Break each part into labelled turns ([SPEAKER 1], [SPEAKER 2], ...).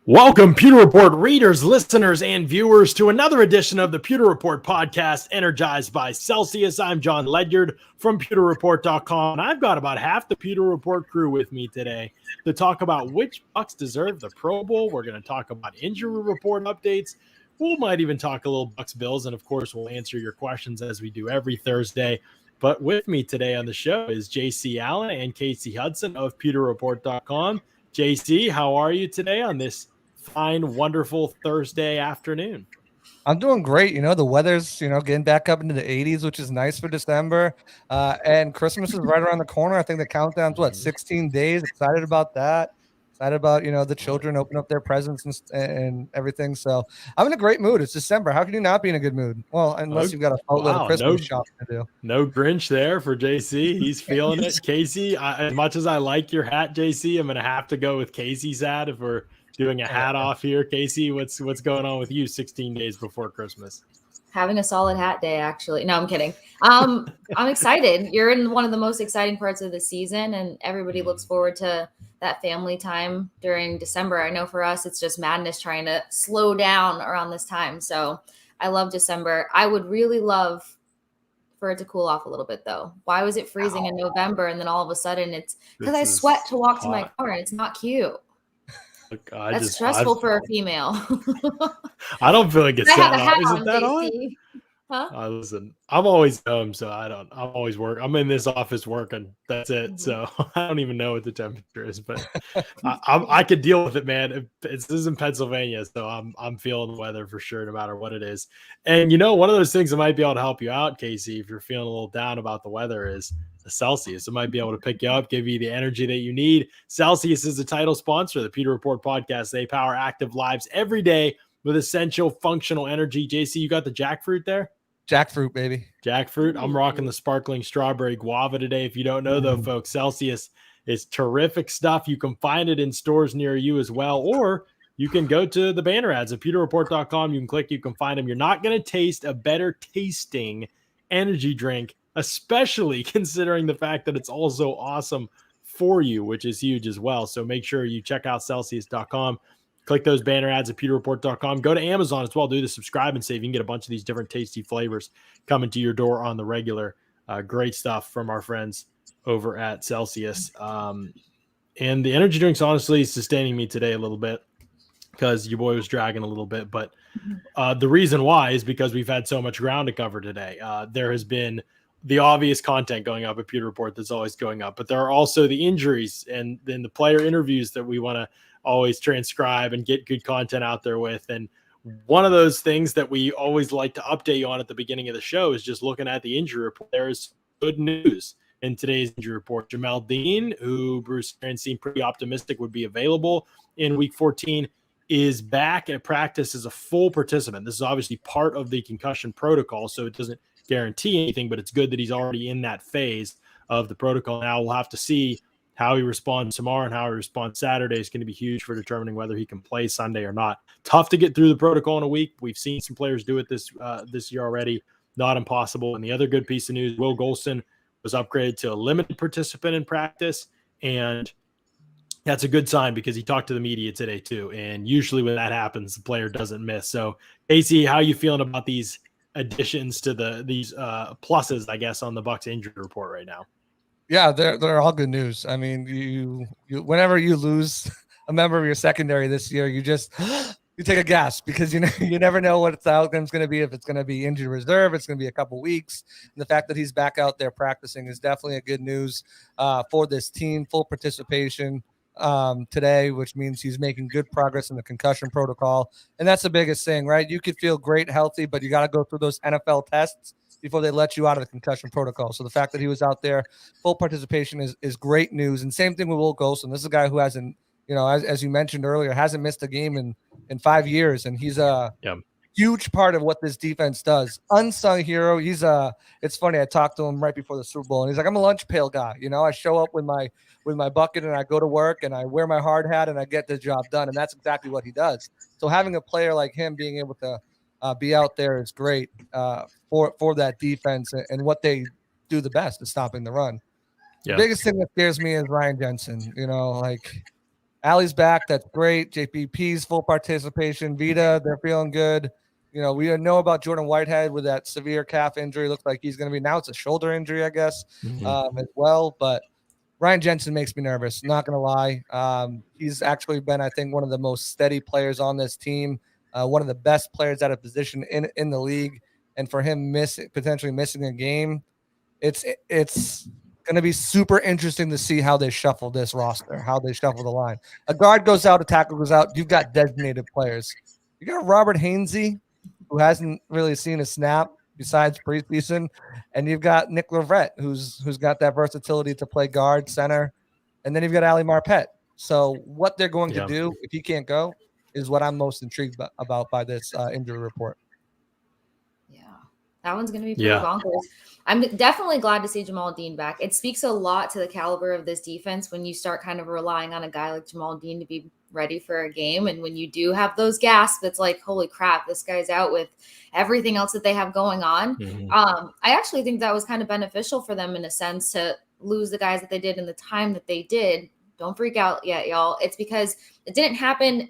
[SPEAKER 1] Welcome, Pewter Report readers, listeners, and viewers, to another edition of the Pewter Report podcast, energized by Celsius. I'm John Ledyard from PewterReport.com, and I've got about half the Pewter Report crew with me today to talk about which Bucs deserve the Pro Bowl. We're going to talk about injury report updates. We might even talk a little Bucs Bills, and of course, we'll answer your questions as we do every Thursday. But with me today on the show is JC Allen and Kasey Hudson of PewterReport.com. JC, how are you today on this fine, wonderful Thursday afternoon?
[SPEAKER 2] I'm doing great. The weather's, getting back up into the 80s, which is nice for December. And Christmas is right around the corner. I think the countdown's 16 days. Excited about that. Excited about, the children open up their presents and everything. So I'm in a great mood. It's December. How can you not be in a good mood? Well, unless you've got a boatload of Christmas shopping to do.
[SPEAKER 1] No Grinch there for JC. He's feeling it. Kasey, as much as I like your hat, JC, I'm going to have to go with Kasey's hat if we're doing a hat off here. Kasey, what's going on with you 16 days before Christmas?
[SPEAKER 3] Having a solid hat day, actually. No, I'm kidding. I'm excited. You're in one of the most exciting parts of the season, and everybody looks forward to that family time during December. I know for us, it's just madness trying to slow down around this time. So I love December. I would really love for it to cool off a little bit, though. Why was it freezing in November, and then all of a sudden it's because I sweat to walk to my car, and it's not cute. That's stressful for a female.
[SPEAKER 1] I don't feel like it's
[SPEAKER 3] I have a hat
[SPEAKER 1] Is
[SPEAKER 3] on,
[SPEAKER 1] it that on?
[SPEAKER 3] Huh?
[SPEAKER 1] Listen, I'm always home, so I'm always working. I'm in this office working. That's it. So I don't even know what the temperature is, but I could deal with it, man. This is in Pennsylvania, so I'm feeling the weather for sure, no matter what it is. And one of those things that might be able to help you out, Kasey, if you're feeling a little down about the weather, is the Celsius. It might be able to pick you up, give you the energy that you need. Celsius is the title sponsor of the Pewter Report podcast. They power active lives every day with essential functional energy. JC, you got the jackfruit there?
[SPEAKER 2] Jackfruit, baby.
[SPEAKER 1] Jackfruit. I'm rocking the sparkling strawberry guava today. If you don't know, though, folks, Celsius is terrific stuff. You can find it in stores near you as well, or you can go to the banner ads at pewterreport.com. You can click, you can find them. You're not going to taste a better tasting energy drink, especially considering the fact that it's also awesome for you, which is huge as well. So make sure you check out Celsius.com. Click those banner ads at pewterreport.com. Go to Amazon as well. Do the subscribe and save. You can get a bunch of these different tasty flavors coming to your door on the regular. Great stuff from our friends over at Celsius. And the energy drinks, honestly, sustaining me today a little bit because your boy was dragging a little bit. But the reason why is because we've had so much ground to cover today. There has been the obvious content going up at Pewter Report that's always going up, but there are also the injuries and then the player interviews that we want to always transcribe and get good content out there with. And one of those things that we always like to update you on at the beginning of the show is just looking at the injury report. There's good news in today's injury report. Jamel Dean, who Bruce Arians seemed pretty optimistic would be available in week 14, is back at practice as a full participant. This is obviously part of the concussion protocol, so it doesn't guarantee anything, but it's good that he's already in that phase of the protocol. Now we'll have to see how he responds tomorrow and how he responds Saturday is going to be huge for determining whether he can play Sunday or not. Tough to get through the protocol in a week. We've seen some players do it this year already. Not impossible. And the other good piece of news, Will Golston was upgraded to a limited participant in practice, and that's a good sign because he talked to the media today too. And usually when that happens, the player doesn't miss. So, Kasey, how are you feeling about these additions to these pluses, I guess, on the Bucs injury report right now?
[SPEAKER 2] Yeah, they're all good news. I mean, you whenever you lose a member of your secondary this year, you just you take a gasp because you never know what the outcome's going to be. If it's going to be injured reserve, it's going to be a couple weeks. And the fact that he's back out there practicing is definitely a good news for this team. Full participation today, which means he's making good progress in the concussion protocol, and that's the biggest thing, right? You could feel great, healthy, but you got to go through those NFL tests before they let you out of the concussion protocol. So the fact that he was out there, full participation is great news. And same thing with Will Golston. This is a guy who hasn't, as you mentioned earlier, hasn't missed a game in 5 years. And he's a huge part of what this defense does. Unsung hero. It's funny. I talked to him right before the Super Bowl and he's like, I'm a lunch pail guy. I show up with my bucket and I go to work and I wear my hard hat and I get the job done. And that's exactly what he does. So having a player like him being able to be out there is great for that defense and what they do the best is stopping the run. Yeah. The biggest thing that scares me is Ryan Jensen. Allie's back. That's great. JPP's full participation. Vita, they're feeling good. We know about Jordan Whitehead with that severe calf injury. Looks like he's going to be, now it's a shoulder injury, I guess, as well. But Ryan Jensen makes me nervous. Not going to lie. He's actually been, I think, one of the most steady players on this team, one of the best players at a position in the league. And for him potentially missing a game, it's going to be super interesting to see how they shuffle this roster, how they shuffle the line. A guard goes out, a tackle goes out. You've got designated players. You got Robert Hainsey, who hasn't really seen a snap besides preseason, and you've got Nick Leverett, who's got that versatility to play guard, center, and then you've got Ali Marpet. So what they're going to do if he can't go is what I'm most intrigued about by this injury report.
[SPEAKER 3] Yeah, that one's going to be pretty bonkers. I'm definitely glad to see Jamal Dean back. It speaks a lot to the caliber of this defense when you start kind of relying on a guy like Jamal Dean to be ready for a game. And when you do have those gasps, it's like, holy crap, this guy's out with everything else that they have going on. I actually think that was kind of beneficial for them in a sense to lose the guys that they did in the time that they did. Don't freak out yet, y'all. It's because it didn't happen,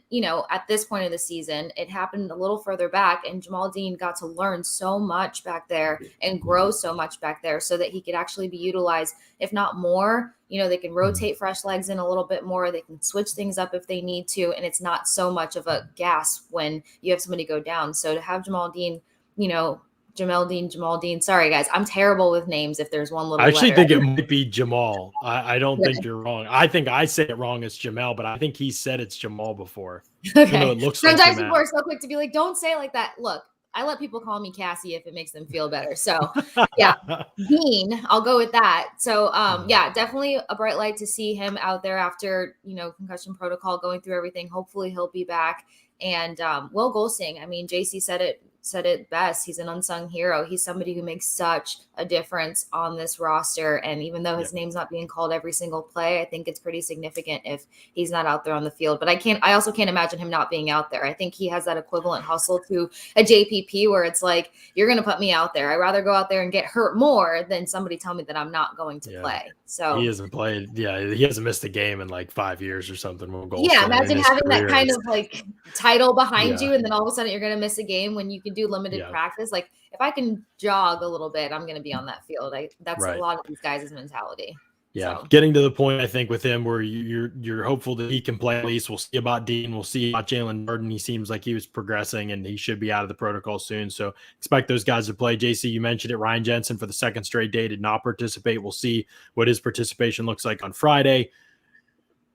[SPEAKER 3] at this point of the season. It happened a little further back, and Jamal Dean got to learn so much back there and grow so much back there so that he could actually be utilized, if not more. They can rotate fresh legs in a little bit more. They can switch things up if they need to, and it's not so much of a gasp when you have somebody go down. So to have Jamal Dean, Jamal Dean. Sorry, guys. I'm terrible with names if there's one little
[SPEAKER 1] I actually
[SPEAKER 3] letter.
[SPEAKER 1] think it might be Jamal. I don't think you're wrong. I think I say it wrong as Jamal, but I think he said it's Jamal before.
[SPEAKER 3] Okay.
[SPEAKER 1] It looks
[SPEAKER 3] Sometimes
[SPEAKER 1] like
[SPEAKER 3] people are so quick to be like, don't say it like that. Look, I let people call me Kasey if it makes them feel better. So yeah, Dean, I'll go with that. So yeah, definitely a bright light to see him out there after, concussion protocol, going through everything. Hopefully he'll be back. And Will Golsing, I mean, JC said it best. He's an unsung hero. He's somebody who makes such a difference on this roster. And even though his name's not being called every single play, I think it's pretty significant if he's not out there on the field. But I also can't imagine him not being out there. I think he has that equivalent hustle to a JPP where it's like, you're going to put me out there. I'd rather go out there and get hurt more than somebody tell me that I'm not going to play. So
[SPEAKER 1] he hasn't played. Yeah. He hasn't missed a game in like 5 years or something.
[SPEAKER 3] Imagine having that kind of like title behind you. And then all of a sudden you're going to miss a game when you can do limited practice. Like if I can jog a little bit, I'm going to be on that field. That's a lot of these guys' mentality.
[SPEAKER 1] Yeah.
[SPEAKER 3] So.
[SPEAKER 1] Getting to the point, I think, with him where you're hopeful that he can play at least. We'll see about Dean. We'll see about Jalen Burden. He seems like he was progressing and he should be out of the protocol soon. So expect those guys to play. JC, you mentioned it. Ryan Jensen for the second straight day did not participate. We'll see what his participation looks like on Friday.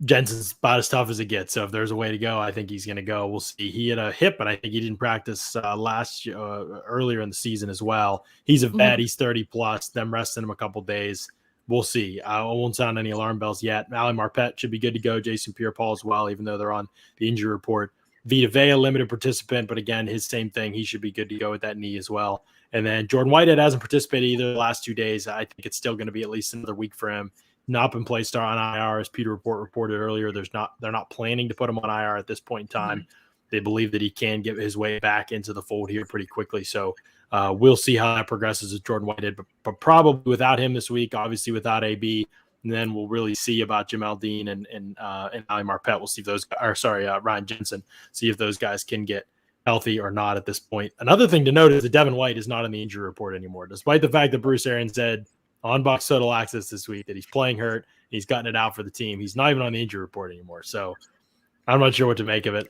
[SPEAKER 1] Jensen's about as tough as it gets. So if there's a way to go, I think he's going to go. We'll see. He had a hip, but I think he didn't practice earlier in the season as well. He's a vet. He's 30 plus. Them resting him a couple days. We'll see. I won't sound any alarm bells yet. Ali Marpet should be good to go. Jason Pierre-Paul as well, even though they're on the injury report. Vita Vea, limited participant, but again, his same thing. He should be good to go with that knee as well. And then Jordan Whitehead hasn't participated either the last 2 days. I think it's still going to be at least another week for him. Not been placed on IR, as Peter reported earlier. They're not planning to put him on IR at this point in time. They believe that he can get his way back into the fold here pretty quickly. So we'll see how that progresses with Jordan Whitehead, but probably without him this week, obviously without AB, and then we'll really see about Jamal Dean and Ali Marpet. We'll see if those, Ryan Jensen, see if those guys can get healthy or not at this point. Another thing to note is that Devin White is not on the injury report anymore, despite the fact that Bruce Arians said on Bucs Total Access this week that he's playing hurt. He's gotten it out for the team. He's not even on the injury report anymore. So I'm not sure what to make of it.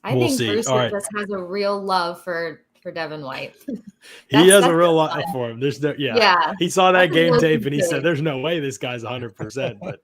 [SPEAKER 3] We'll think Bruce just has a real love for Devin White.
[SPEAKER 1] He has a real love for him. There's he saw that game tape and he said, there's no way this guy's 100%, but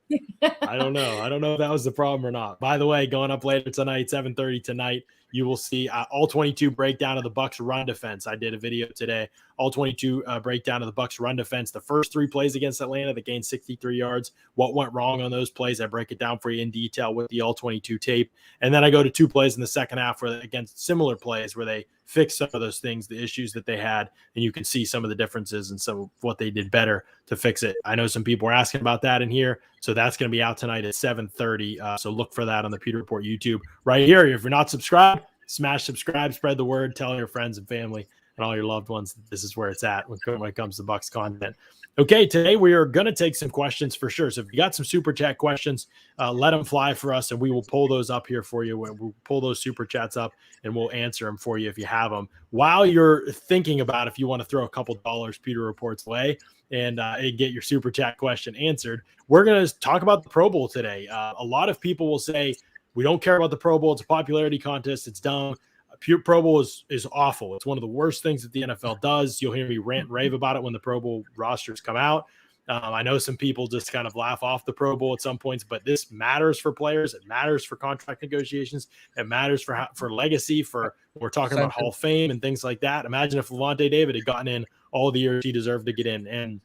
[SPEAKER 1] I don't know. I don't know if that was the problem or not. By the way, going up later tonight, 7:30 tonight, you will see all 22 breakdown of the Bucs run defense. I did a video today, all 22 breakdown of the Bucs run defense. The first 3 plays against Atlanta that gained 63 yards. What went wrong on those plays? I break it down for you in detail with the all 22 tape. And then I go to 2 plays in the second half where against similar plays where they fix some of those things, the issues that they had, and you can see some of the differences and some of what they did better to fix it. I know some people were asking about that in here, so that's going to be out tonight at 7:30. So look for that on the Pewter Report YouTube right here. If you're not subscribed, smash subscribe, spread the word, tell your friends and family. and all your loved ones, this is where it's at when it comes to Bucs content. Okay, today we are going to take some questions for sure. So if you got some super chat questions, let them fly for us, and we will pull those up here for you. We'll pull those super chats up, and we'll answer them for you if you have them. While you're thinking about if you want to throw a couple dollars Peter Reports away and get your super chat question answered, we're going to talk about the Pro Bowl today. A lot of people will say, we don't care about the Pro Bowl. It's a popularity contest. It's dumb. Pure Pro Bowl is awful. It's one of the worst things that the NFL does. You'll hear me rant and rave about it when the Pro Bowl rosters come out. I know some people just kind of laugh off the Pro Bowl at some points, but this matters for players. It matters for contract negotiations. It matters for legacy, we're talking about Hall of Fame and things like that. Imagine if Levante David had gotten in all the years he deserved to get in. And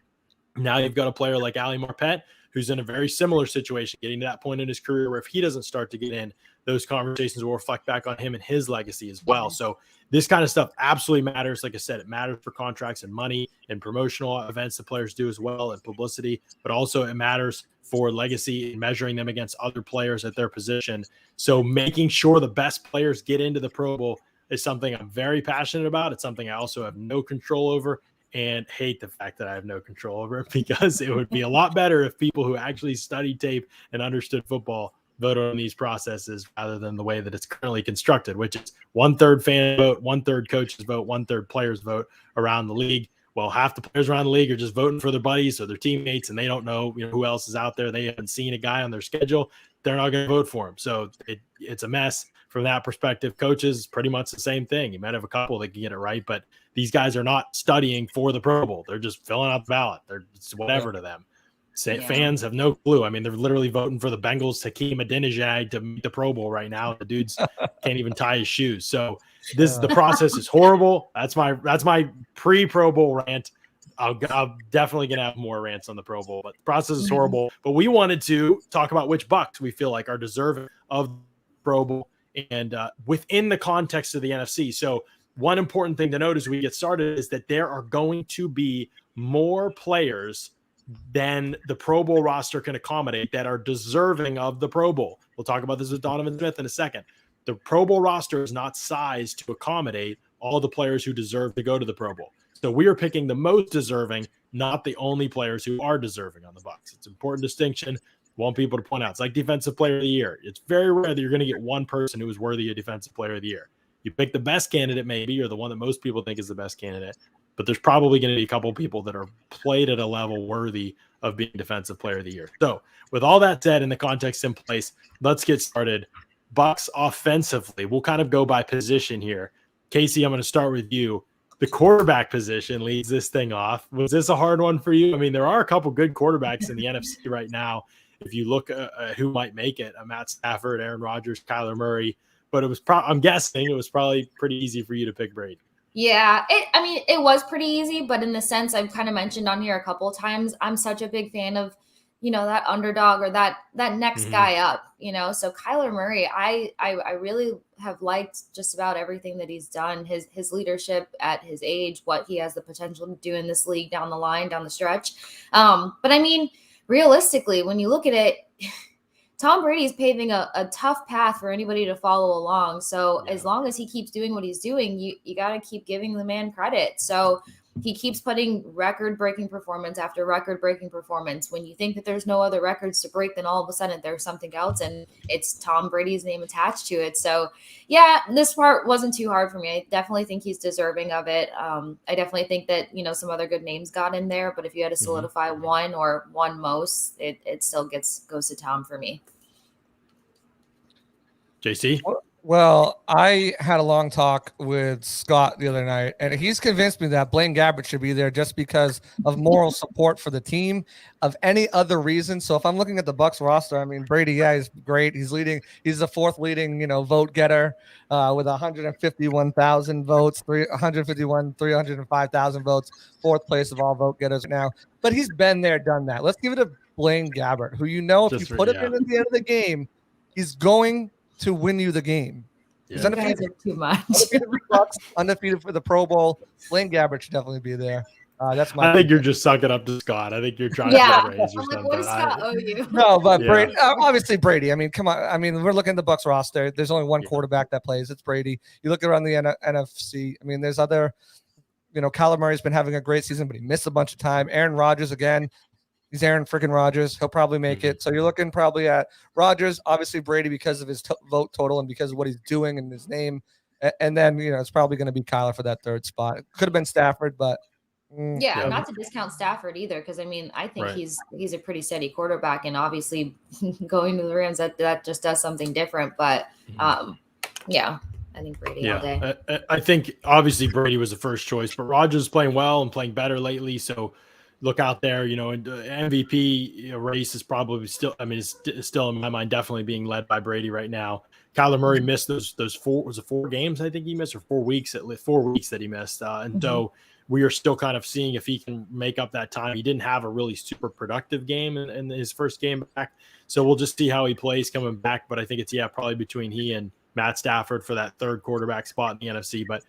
[SPEAKER 1] now you've got a player like Ali Marpet, who's in a very similar situation, getting to that point in his career where if he doesn't start to get in, those conversations will reflect back on him and his legacy as well. So this kind of stuff absolutely matters. Like I said, it matters for contracts and money and promotional events the players do as well, and publicity, but also it matters for legacy and measuring them against other players at their position. So making sure the best players get into the Pro Bowl is something I'm very passionate about. It's something I also have no control over, and hate the fact that I have no control over it, because it would be a lot better if people who actually studied tape and understood football voted on these processes rather than the way that it's currently constructed, which is 1/3 fan vote, 1/3 coaches vote, 1/3 players vote around the league. Well, half the players around the league are just voting for their buddies or their teammates, and they don't know, who else is out there. They haven't seen a guy on their schedule. They're not going to vote for him. So it's a mess from that perspective. Coaches, pretty much the same thing. You might have a couple that can get it right, but these guys are not studying for the Pro Bowl. They're just filling out the ballot. It's whatever to them. Fans have no clue. I mean, they're literally voting for the Bengals' Hakeem Adeniji to meet the Pro Bowl right now. The dude's can't even tie his shoes. So the process is horrible. That's my pre-Pro Bowl rant. I'm definitely going to have more rants on the Pro Bowl, but the process is horrible. But we wanted to talk about which Bucs we feel like are deserving of Pro Bowl and within the context of the NFC. So one important thing to note as we get started is that there are going to be more players than the Pro Bowl roster can accommodate that are deserving of the Pro Bowl. We'll talk about this with Donovan Smith in a second. The Pro Bowl roster is not sized to accommodate all the players who deserve to go to the Pro Bowl. So we are picking the most deserving, not the only players who are deserving on the Bucs. It's an important distinction. Want people to point out. It's like Defensive Player of the Year. It's very rare that you're going to get one person who is worthy of Defensive Player of the Year. You pick the best candidate, maybe, or the one that most people think is the best candidate, but there's probably going to be a couple people that are played at a level worthy of being Defensive Player of the Year. So with all that said and the context in place, let's get started. Bucs offensively, we'll kind of go by position here. Kasey, I'm going to start with you. The quarterback position leads this thing off. Was this a hard one for you? I mean, there are a couple good quarterbacks in the NFC right now. If you look at who might make it, Matt Stafford, Aaron Rodgers, Kyler Murray, but it was I'm guessing it was probably pretty easy for you to pick Brady.
[SPEAKER 3] Yeah, it was pretty easy, but in the sense I've kind of mentioned on here a couple of times, I'm such a big fan of, that underdog or that next guy up, So Kyler Murray, I really have liked just about everything that he's done, his leadership at his age, what he has the potential to do in this league down the line, down the stretch. But I mean, realistically, when you look at it, Tom Brady's paving a tough path for anybody to follow along. So as long as he keeps doing what he's doing, you got to keep giving the man credit. So he keeps putting record-breaking performance after record-breaking performance. When you think that there's no other records to break, then all of a sudden there's something else, and it's Tom Brady's name attached to it. So, yeah, this part wasn't too hard for me. I definitely think he's deserving of it. I definitely think that, some other good names got in there, but if you had to solidify one or one most, it still goes to Tom for me.
[SPEAKER 1] JC?
[SPEAKER 2] Well, I had a long talk with Scott the other night, and he's convinced me that Blaine Gabbert should be there just because of moral support for the team, of any other reason. So if I'm looking at the Bucs roster, I mean, Brady, he's great. He's leading. He's the fourth leading, vote getter with 151,000 votes, 305,000 votes, fourth place of all vote getters now. But he's been there, done that. Let's give it to Blaine Gabbert, who if you put him in at the end of the game, he's going to win you the game. He's undefeated.
[SPEAKER 3] Too much.
[SPEAKER 2] Undefeated for the Pro Bowl. Blaine Gabbert should definitely be there. That's my.
[SPEAKER 1] I think you're just sucking up to Scott. I think you're trying to get raised or something.
[SPEAKER 3] What does Scott owe you?
[SPEAKER 2] No, but Brady, obviously Brady. I mean, come on. I mean, we're looking at the Bucs roster. There's only one quarterback that plays. It's Brady. You look around the NFC. I mean, there's other Kyler Murray's been having a great season, but he missed a bunch of time. Aaron Rodgers, again, he's Aaron freaking Rodgers. He'll probably make it. So you're looking probably at Rodgers, obviously Brady because of his vote total and because of what he's doing and his name. And then, it's probably going to be Kyler for that third spot. It could have been Stafford, but
[SPEAKER 3] not to discount Stafford either, because I think he's a pretty steady quarterback, and obviously going to the Rams that just does something different. But I think Brady all day.
[SPEAKER 1] I think obviously Brady was the first choice, but Rodgers is playing well and playing better lately. So look out there, and the MVP race is probably still, it's still in my mind, definitely being led by Brady right now. Kyler Murray missed those 4 games, I think he missed, or 4 weeks, at least 4 weeks that he missed. And so we are still kind of seeing if he can make up that time. He didn't have a really super productive game in his first game back. So we'll just see how he plays coming back. But I think it's, probably between he and Matt Stafford for that third quarterback spot in the NFC. But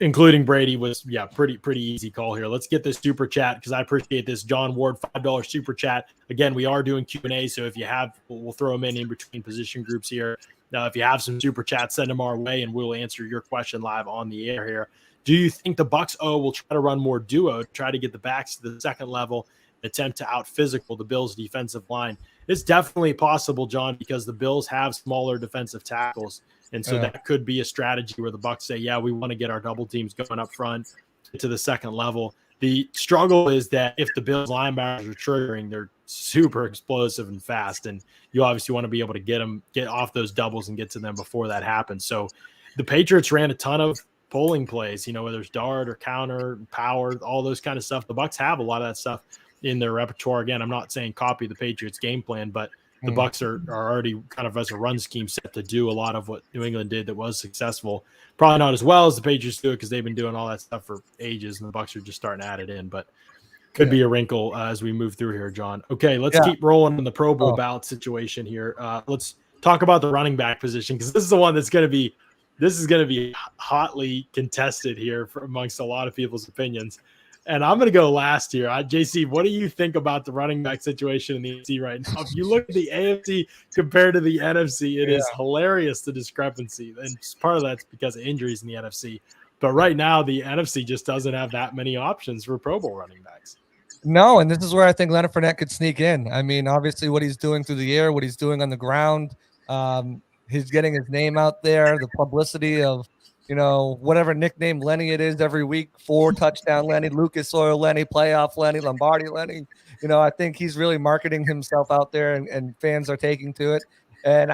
[SPEAKER 1] including Brady was, pretty easy call here. Let's get this super chat because I appreciate this. John Ward, $5 super chat. Again, we are doing Q&A, so if you have, we'll throw them in between position groups here. Now, if you have some super chats, send them our way, and we'll answer your question live on the air here. Do you think the Bucs will try to run more duo, try to get the backs to the second level, attempt to out-physical the Bills' defensive line? It's definitely possible, John, because the Bills have smaller defensive tackles. And so that could be a strategy where the Bucs say, we want to get our double teams going up front to the second level. The struggle is that if the Bills linebackers are triggering, they're super explosive and fast. And you obviously want to be able to get off those doubles and get to them before that happens. So the Patriots ran a ton of pulling plays, whether it's dart or counter, power, all those kind of stuff. The Bucs have a lot of that stuff in their repertoire. Again, I'm not saying copy the Patriots game plan, but the Bucs are already kind of as a run scheme set to do a lot of what New England did that was successful. Probably not as well as the Patriots do it because they've been doing all that stuff for ages, and the Bucs are just starting to add it in. But could be a wrinkle as we move through here, John. Okay, let's keep rolling in the Pro Bowl ballot situation here. Let's talk about the running back position because this is the one that's going to be hotly contested here amongst a lot of people's opinions. And I'm going to go last here. JC, what do you think about the running back situation in the AFC right now? If you look at the AFC compared to the NFC, it is hilarious, the discrepancy. And part of that's because of injuries in the NFC. But right now, the NFC just doesn't have that many options for Pro Bowl running backs.
[SPEAKER 2] No, and this is where I think Leonard Fournette could sneak in. I mean, obviously what he's doing through the air, what he's doing on the ground, he's getting his name out there, the publicity of, whatever nickname Lenny it is every week, 4 touchdown Lenny, Lucas Oil Lenny, playoff Lenny, Lombardi Lenny. I think he's really marketing himself out there and fans are taking to it. And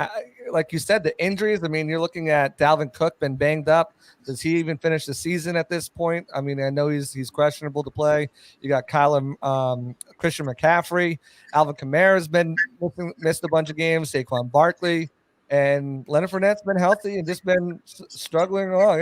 [SPEAKER 2] like you said, the injuries, you're looking at Dalvin Cook been banged up. Does he even finish the season at this point? I know he's questionable to play. You got Christian McCaffrey. Alvin Kamara's been missed a bunch of games. Saquon Barkley. And Leonard Fournette's been healthy and just been struggling along.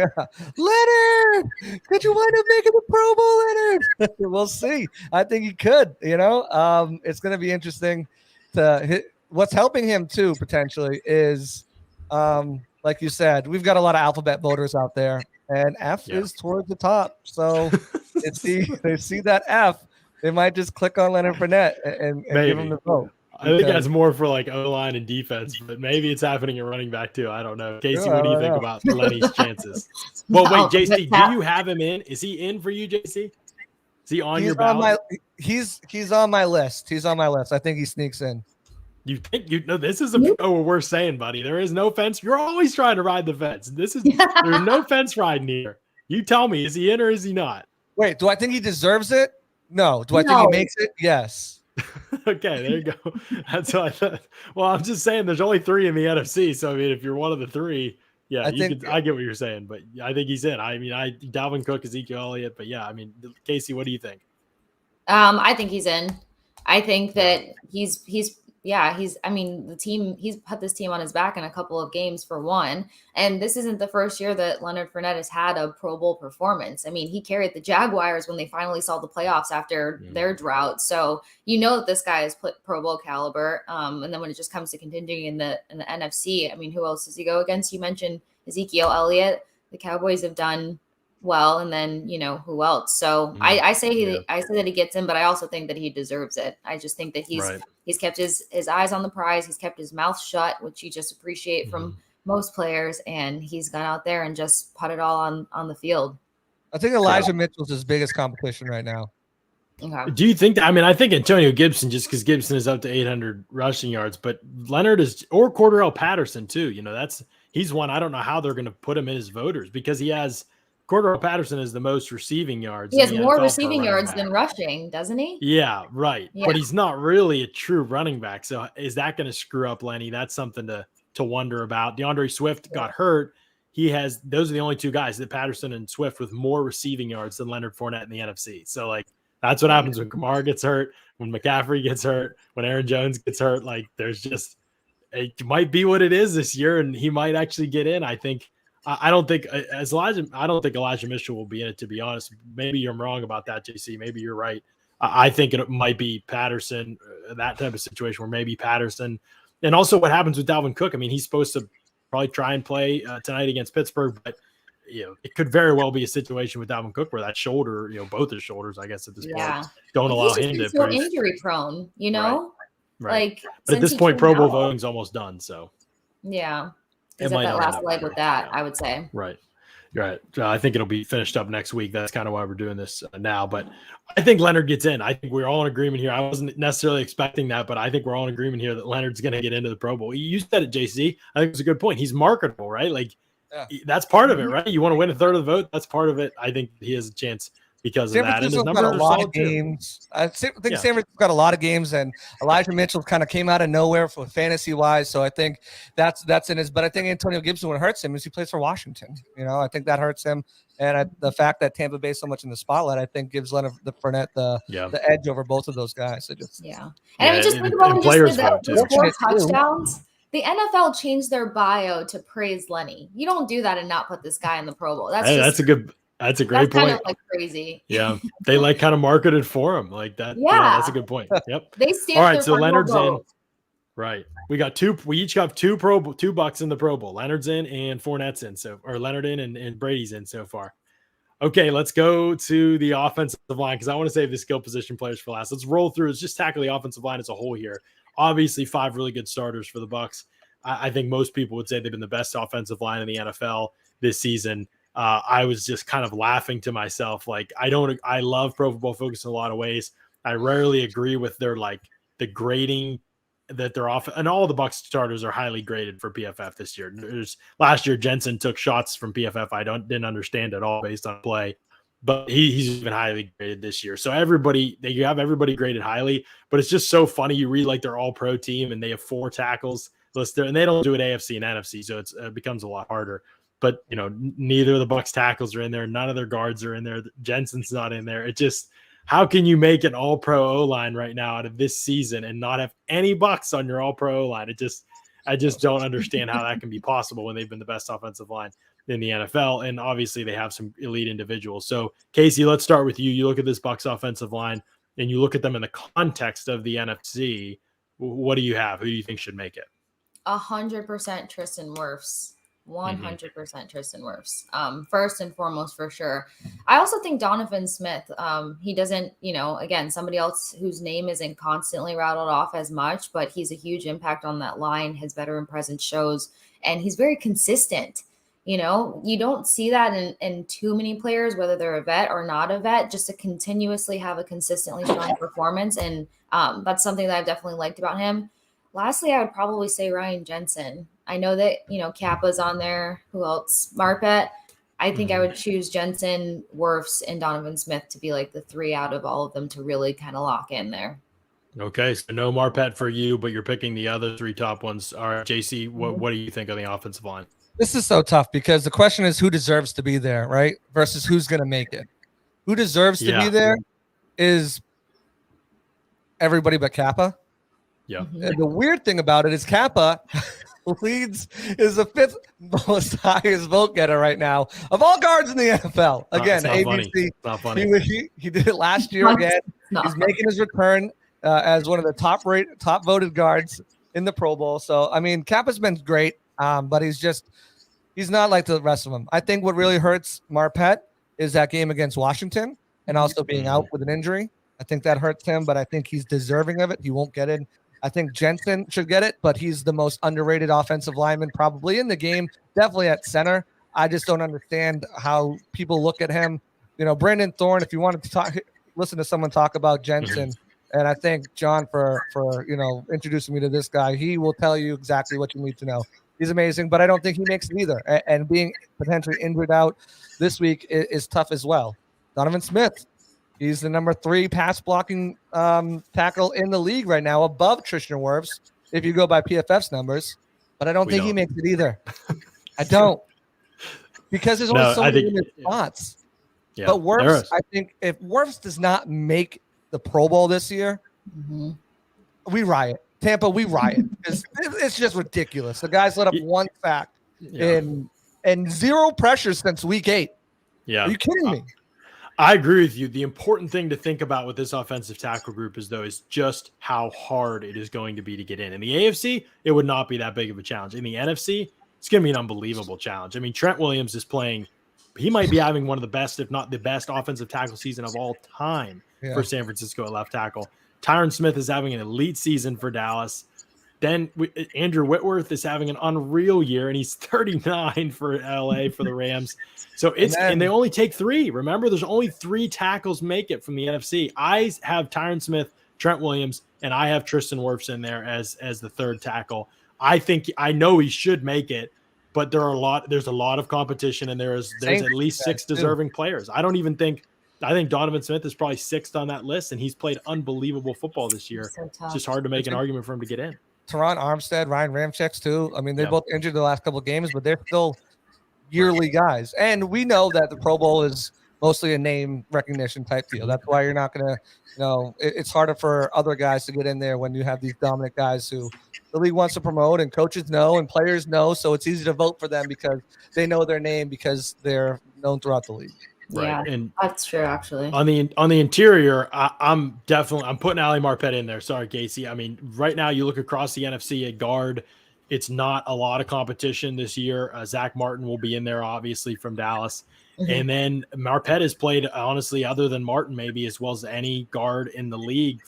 [SPEAKER 2] Leonard, could you wind up making the Pro Bowl, Leonard? We'll see. I think he could. It's going to be interesting to hit. What's helping him too potentially is, like you said, we've got a lot of alphabet voters out there, and F is towards the top. So they see that F, they might just click on Leonard Fournette and give him the vote.
[SPEAKER 1] I think that's more for like O-line and defense, but maybe it's happening at running back too. I don't know. Casey, what do you think about Lenny's chances? Well, wait, JC, do you have him in? Is he in for you, JC? Is he on your ballot?
[SPEAKER 2] He's on my list. He's on my list. I think he sneaks in.
[SPEAKER 1] You think this is what we're saying, buddy. There is no fence. You're always trying to ride the fence. There's no fence riding here. You tell me, is he in or is he not?
[SPEAKER 2] Wait, do I think he deserves it? No. Do I think he makes it? Yes.
[SPEAKER 1] Okay, there you go. That's what I thought. Well, I'm just saying there's only 3 in the NFC. So, if you're one of the 3, I get what you're saying. But I think he's in. Dalvin Cook, Ezekiel Elliott. But, Kasey, what do you think?
[SPEAKER 3] I think he's in. I think that the team, he's put this team on his back in a couple of games for one. And this isn't the first year that Leonard Fournette has had a Pro Bowl performance. He carried the Jaguars when they finally saw the playoffs after their drought. So, that this guy is Pro Bowl caliber. And then when it just comes to continuing in the NFC, who else does he go against? You mentioned Ezekiel Elliott. The Cowboys have done well, and then who else? So I say that he gets in, but I also think that he deserves it. I just think that he's kept his eyes on the prize, he's kept his mouth shut, which you just appreciate from most players, and he's gone out there and just put it all on the field.
[SPEAKER 2] I think Elijah Mitchell's his biggest competition right now.
[SPEAKER 3] Okay.
[SPEAKER 1] Do you think that, I mean, I think Antonio Gibson, just because Gibson is up to 800 rushing yards, but Leonard is, or Cordarrelle Patterson too. He's one. I don't know how they're going to put him in as voters because Cordarrelle Patterson is the most receiving yards.
[SPEAKER 3] He has more
[SPEAKER 1] NFL
[SPEAKER 3] receiving yards than rushing, doesn't he?
[SPEAKER 1] Yeah, right.
[SPEAKER 3] Yeah.
[SPEAKER 1] But he's not really a true running back. So is that going to screw up Lenny? That's something to wonder about. DeAndre Swift got hurt. Those are the only two guys, that Patterson and Swift, with more receiving yards than Leonard Fournette in the NFC. So that's what happens when Kamara gets hurt, when McCaffrey gets hurt, when Aaron Jones gets hurt. It might be what it is this year, and he might actually get in. I don't think Elijah Mitchell will be in it, to be honest. Maybe you're wrong about that, JC. Maybe you're right. I think it might be Patterson, that type of situation where maybe Patterson. And also what happens with Dalvin Cook. I mean, he's supposed to probably try and play tonight against Pittsburgh, but it could very well be a situation with Dalvin Cook where that shoulder, both his shoulders, I guess at this point, don't allow him to.
[SPEAKER 3] So injury prone,
[SPEAKER 1] Right. But at this point, Pro Bowl voting's almost done. So
[SPEAKER 3] yeah, he's at that last leg with that, I would say.
[SPEAKER 1] Right. You're right. I think it'll be finished up next week. That's kind of why we're doing this now. But I think Leonard gets in. I think we're all in agreement here. I wasn't necessarily expecting that, but I think we're all in agreement here that Leonard's going to get into the Pro Bowl. You said it, JC. I think it's a good point. He's marketable, right? That's part of it, right? You want to win a third of the vote. That's part of it. I think he has a chance because of that. And his numbers
[SPEAKER 2] got a lot of games. I think San Francisco's got a lot of games, and Elijah Mitchell kind of came out of nowhere for fantasy-wise. So I think that's in his. But I think Antonio Gibson, what hurts him is he plays for Washington. I think that hurts him, and the fact that Tampa Bay is so much in the spotlight, I think gives Leonard Fournette the edge over both of those guys.
[SPEAKER 3] And I mean, just think about the 4 touchdowns. The NFL changed their bio to praise Lenny. You don't do that and not put this guy in the Pro Bowl. That's a great point. Kind of crazy.
[SPEAKER 1] Yeah, they kind of marketed for him like that.
[SPEAKER 3] Yeah,
[SPEAKER 1] that's a good point. Yep.
[SPEAKER 3] They stand.
[SPEAKER 1] All right, so Leonard's in. Right, we got two. We each got two Bucs in the Pro Bowl. Leonard's in and Fournette's in. Or Leonard in and Brady's in so far. Okay, let's go to the offensive line because I want to save the skill position players for last. Let's roll through. Let's just tackle the offensive line as a whole here. Obviously, 5 really good starters for the Bucs. I think most people would say they've been the best offensive line in the NFL this season. I was just kind of laughing to myself. I love Pro Football Focus in a lot of ways. I rarely agree with their the grading that they're off, and all the Bucs starters are highly graded for PFF this year. Last year, Jensen took shots from PFF I didn't understand at all based on play, but he's even highly graded this year. So you have everybody graded highly, but it's just so funny. You read their all pro team and they have 4 tackles listed, and they don't do it AFC and NFC, so it becomes a lot harder. But neither of the Bucs tackles are in there. None of their guards are in there. Jensen's not in there. It just, how can you make an all-pro O-line right now out of this season and not have any Bucs on your all-pro O-line? I just don't understand how that can be possible when they've been the best offensive line in the NFL. And obviously they have some elite individuals. So Kasey, let's start with you. You look at this Bucs offensive line and you look at them in the context of the NFC. What do you have? Who do you think should make it?
[SPEAKER 3] 100% Tristan Wirfs. 100% Tristan Wirfs. First and foremost, for sure. I also think Donovan Smith, he doesn't, again, somebody else whose name isn't constantly rattled off as much, but he's a huge impact on that line. His veteran presence shows, and he's very consistent. You don't see that in too many players, whether they're a vet or not a vet, just to continuously have a consistently strong performance. And that's something that I've definitely liked about him. Lastly, I would probably say Ryan Jensen. I know that, Kappa's on there. Who else? Marpet. I think I would choose Jensen, Wirfs, and Donovan Smith to be the 3 out of all of them to really kind of lock in there.
[SPEAKER 1] Okay, so no Marpet for you, but you're picking the other 3 top ones. All right, JC, what do you think of the offensive line?
[SPEAKER 2] This is so tough because the question is who deserves to be there, right? Versus who's going to make it. Who deserves to be there is everybody but Kappa.
[SPEAKER 1] Yeah.
[SPEAKER 2] And the weird thing about it is Kappa is the 5th most highest vote getter right now of all guards in the NFL. Again, ABC.
[SPEAKER 1] Not funny.
[SPEAKER 2] He did it last year again. He's making his return as one of the top voted guards in the Pro Bowl. So I mean, Kappa's been great, but he's not like the rest of them. I think what really hurts Marpet is that game against Washington and also being out with an injury. I think that hurts him, but I think he's deserving of it. He won't get it. I think Jensen should get it, but he's the most underrated offensive lineman probably in the game, definitely at center. I just don't understand how people look at him Brandon Thorne, if you wanted to listen to someone talk about Jensen, and I thank John for introducing me to this guy. He will tell you exactly what you need to know. He's amazing, but I don't think he makes it either. And being potentially injured out this week is tough as well. Donovan Smith, he's the number 3 pass blocking tackle in the league right now, above Tristan Wirfs, if you go by PFF's numbers. But I don't think he makes it either. I don't. Because there's only so many limited spots.
[SPEAKER 1] Yeah,
[SPEAKER 2] but Wirfs, I think if Wirfs does not make the Pro Bowl this year, we riot. Tampa, we riot. It's just ridiculous. The guys let up 1 sack and 0 pressure since week 8.
[SPEAKER 1] Yeah.
[SPEAKER 2] Are you kidding me?
[SPEAKER 1] I agree with you. The important thing to think about with this offensive tackle group is just how hard it is going to be to get in. In the AFC, it would not be that big of a challenge. In the NFC, it's going to be an unbelievable challenge. I mean, Trent Williams is playing. He might be having one of the best, if not the best, offensive tackle season of all time for San Francisco at left tackle. Tyron Smith is having an elite season for Dallas. Then Andrew Whitworth is having an unreal year, and he's 39 for LA for the Rams. So and they only take 3. Remember, there's only 3 tackles make it from the NFC. I have Tyron Smith, Trent Williams, and I have Tristan Wirfs in there as the 3rd tackle. I know he should make it, but there's a lot of competition, and there's at least 6 deserving players. I think Donovan Smith is probably 6th on that list, and he's played unbelievable football this year. So it's just hard to make an argument for him to get in.
[SPEAKER 2] Teron Armstead, Ryan Ramczyk too. I mean, they're both injured the last couple of games, but they're still yearly guys. And we know that the Pro Bowl is mostly a name recognition type deal. That's why you're not going to, it's harder for other guys to get in there when you have these dominant guys who the league wants to promote, and coaches know and players know. So it's easy to vote for them because they know their name, because they're known throughout the league.
[SPEAKER 1] Right.
[SPEAKER 3] Yeah,
[SPEAKER 1] and
[SPEAKER 3] that's true. Actually,
[SPEAKER 1] on the interior, I'm putting Ali Marpet in there. Sorry, Kasey. I mean, right now you look across the NFC at guard, it's not a lot of competition this year. Zach Martin will be in there, obviously, from Dallas. And then Marpet has played, honestly, other than Martin, maybe as well as any guard in the league,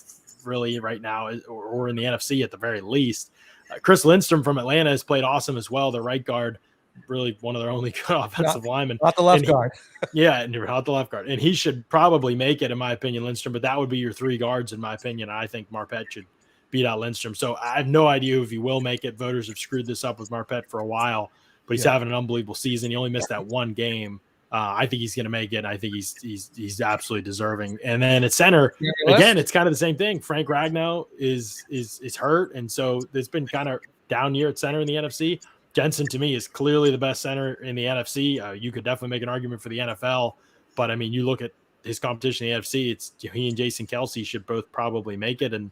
[SPEAKER 1] really, right now, or in the NFC at the very least. Chris Lindstrom from Atlanta has played awesome as well, the right guard. Really one of their only good offensive linemen.
[SPEAKER 2] Not the left guard.
[SPEAKER 1] Not the left guard. And he should probably make it, in my opinion, Lindstrom, but that would be your 3 guards, in my opinion. I think Marpet should beat out Lindstrom. So I have no idea if he will make it. Voters have screwed this up with Marpet for a while, but he's having an unbelievable season. He only missed that 1 game. I think he's going to make it. I think he's absolutely deserving. And then at center, again, it's kind of the same thing. Frank Ragnow is hurt, and so there's been kind of down year at center in the NFC. Jensen, to me, is clearly the best center in the NFC. You could definitely make an argument for the NFL, but I mean, you look at his competition in the NFC, it's he and Jason Kelce should both probably make it, and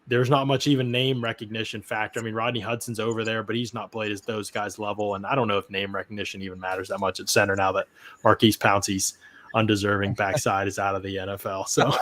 [SPEAKER 1] there's not much even name recognition factor. I mean, Rodney Hudson's over there, but he's not played at those guys' level, and I don't know if name recognition even matters that much at center now that Marquise Pouncey's undeserving backside is out of the NFL. So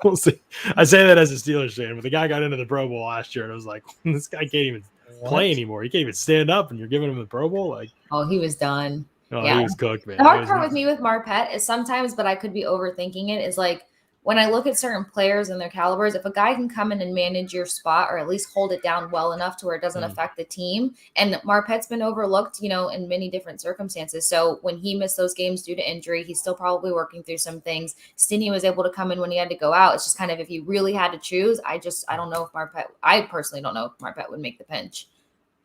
[SPEAKER 1] we'll see. I say that as a Steelers fan, but the guy got into the Pro Bowl last year, and I was like, this guy can't even play anymore. He can't even stand up, and you're giving him the Pro Bowl? Like,
[SPEAKER 3] oh, he was done.
[SPEAKER 1] Oh, he was cooked, man.
[SPEAKER 3] The hard part with me with Marpet is sometimes, but I could be overthinking it, is like when I look at certain players and their calibers, if a guy can come in and manage your spot or at least hold it down well enough to where it doesn't affect the team, and Marpet's been overlooked, in many different circumstances. So when he missed those games due to injury, he's still probably working through some things. Stinney was able to come in when he had to go out. It's just kind of, if you really had to choose, I don't know if I personally don't know if Marpet would make the pinch.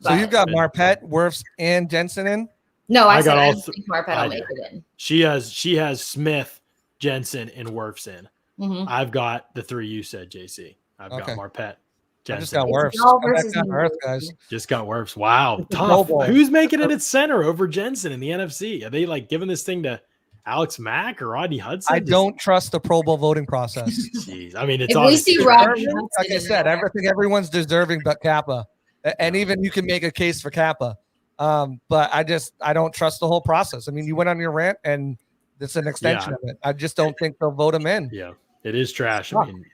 [SPEAKER 2] So you've got Marpet, Wirfs, and Jensen in?
[SPEAKER 3] No, I said I don't think Marpet will make it in.
[SPEAKER 1] She has Smith, Jensen, and Wirfs in. I've got the 3 you said, JC. I've got Marpet, Jensen.
[SPEAKER 2] I just got Wirfs. Guys.
[SPEAKER 1] Just got Wirfs. Wow, tough. Who's making it at center over Jensen in the NFC? Are they like giving this thing to Alex Mack or Rodney Hudson?
[SPEAKER 2] I don't trust the Pro Bowl voting process.
[SPEAKER 1] Jeez, I mean, it's
[SPEAKER 3] if we see Rodney,
[SPEAKER 2] like I said, I think everyone's deserving but Kappa, and even you can make a case for Kappa. But I don't trust the whole process. I mean, you went on your rant, and it's an extension of it. I just don't think they'll vote him in.
[SPEAKER 1] Yeah, it is trash. I mean,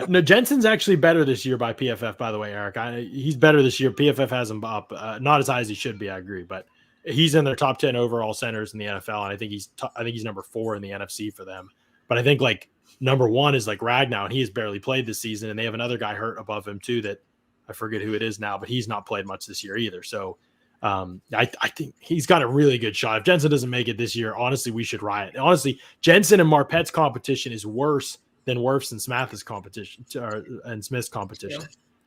[SPEAKER 1] no, Jensen's actually better this year by PFF, by the way, Eric. He's better this year. PFF has him up, not as high as he should be, I agree, but he's in their top 10 overall centers in the NFL, and I think he's number 4 in the NFC for them. But I think like number 1 is like Ragnow, and he has barely played this season, and they have another guy hurt above him too that I forget who it is now, but he's not played much this year either. So I think he's got a really good shot. If Jensen doesn't make it this year, honestly, we should riot. Honestly, Jensen and Marpet's competition is worse than Wirfs and Smith's competition.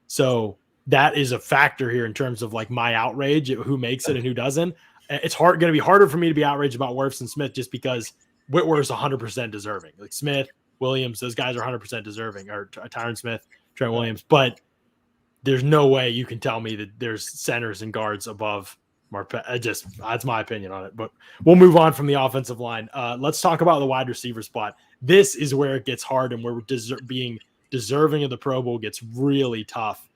[SPEAKER 1] So that is a factor here in terms of like my outrage at who makes it and who doesn't. It's going to be harder for me to be outraged about Wirfs and Smith just because Whitworth's 100% deserving. Like Smith, Williams, those guys are 100% deserving, or Tyron Smith, Trent Williams. But there's no way you can tell me that there's centers and guards above Marpet. That's my opinion on it. But we'll move on from the offensive line. Let's talk about the wide receiver spot. This is where it gets hard, and where being deserving of the Pro Bowl gets really tough.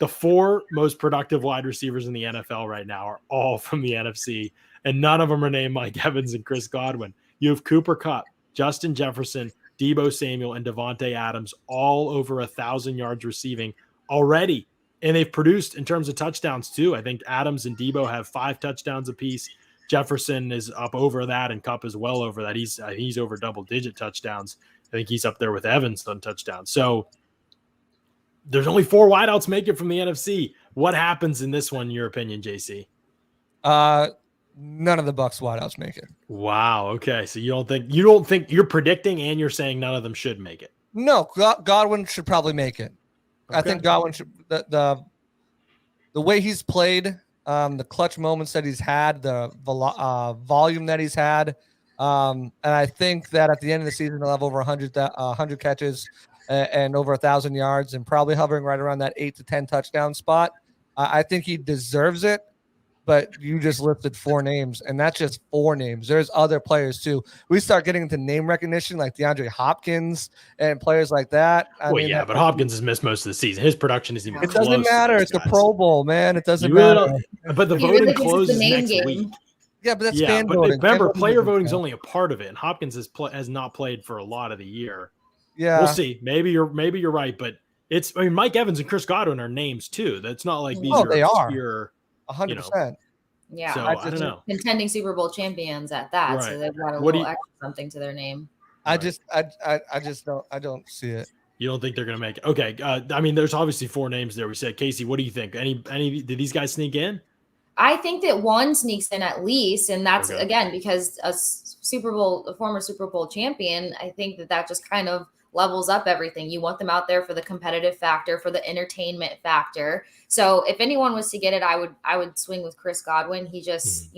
[SPEAKER 1] The 4 most productive wide receivers in the NFL right now are all from the NFC, and none of them are named Mike Evans and Chris Godwin. You have Cooper Kupp, Justin Jefferson, Deebo Samuel, and Devontae Adams all over 1,000 yards receiving already. And they've produced in terms of touchdowns too. I think Adams and Deebo have 5 touchdowns apiece. Jefferson is up over that, and Kupp is well over that. He's over double-digit touchdowns. I think he's up there with Evans on touchdowns. So there's only 4 wideouts make it from the NFC. What happens in this one, in your opinion, JC?
[SPEAKER 2] None of the Bucs wideouts make it.
[SPEAKER 1] Wow. Okay. So you don't think you're predicting, and you're saying none of them should make it.
[SPEAKER 2] No, Godwin should probably make it. Okay. I think Godwin should. The way he's played, the clutch moments that he's had, the volume that he's had, and I think that at the end of the season he'll have over 100 catches and over 1,000 yards, and probably hovering right around that 8 to 10 touchdown spot. I think he deserves it. But you just listed 4 names, and that's just 4 names. There's other players too. We start getting into name recognition, like DeAndre Hopkins and players like that.
[SPEAKER 1] But Hopkins has missed most of the season. His production isn't even close.
[SPEAKER 2] It doesn't matter. It's a Pro Bowl, man. It doesn't
[SPEAKER 1] matter. But the voting closes next week.
[SPEAKER 2] Yeah, but that's fan
[SPEAKER 1] voting. Remember, player voting is only a part of it, and Hopkins has not played for a lot of the year.
[SPEAKER 2] Yeah,
[SPEAKER 1] we'll see. Maybe you're right, but Mike Evans and Chris Godwin are names too. That's not like these are obscure.
[SPEAKER 2] 100%.
[SPEAKER 3] Yeah,
[SPEAKER 1] so, I don't know.
[SPEAKER 3] Contending Super Bowl champions at that, right. So they've got a little extra something to their name.
[SPEAKER 2] I just don't see it.
[SPEAKER 1] You don't think they're going to make it? Okay. I mean, there's obviously 4 names there. We said, Kasey, what do you think? Any? Did these guys sneak in?
[SPEAKER 3] I think that one sneaks in at least, and that's again because a former Super Bowl champion. I think that just kind of levels up everything. You want them out there for the competitive factor, for the entertainment factor. So if anyone was to get it, I would swing with Chris Godwin. He just,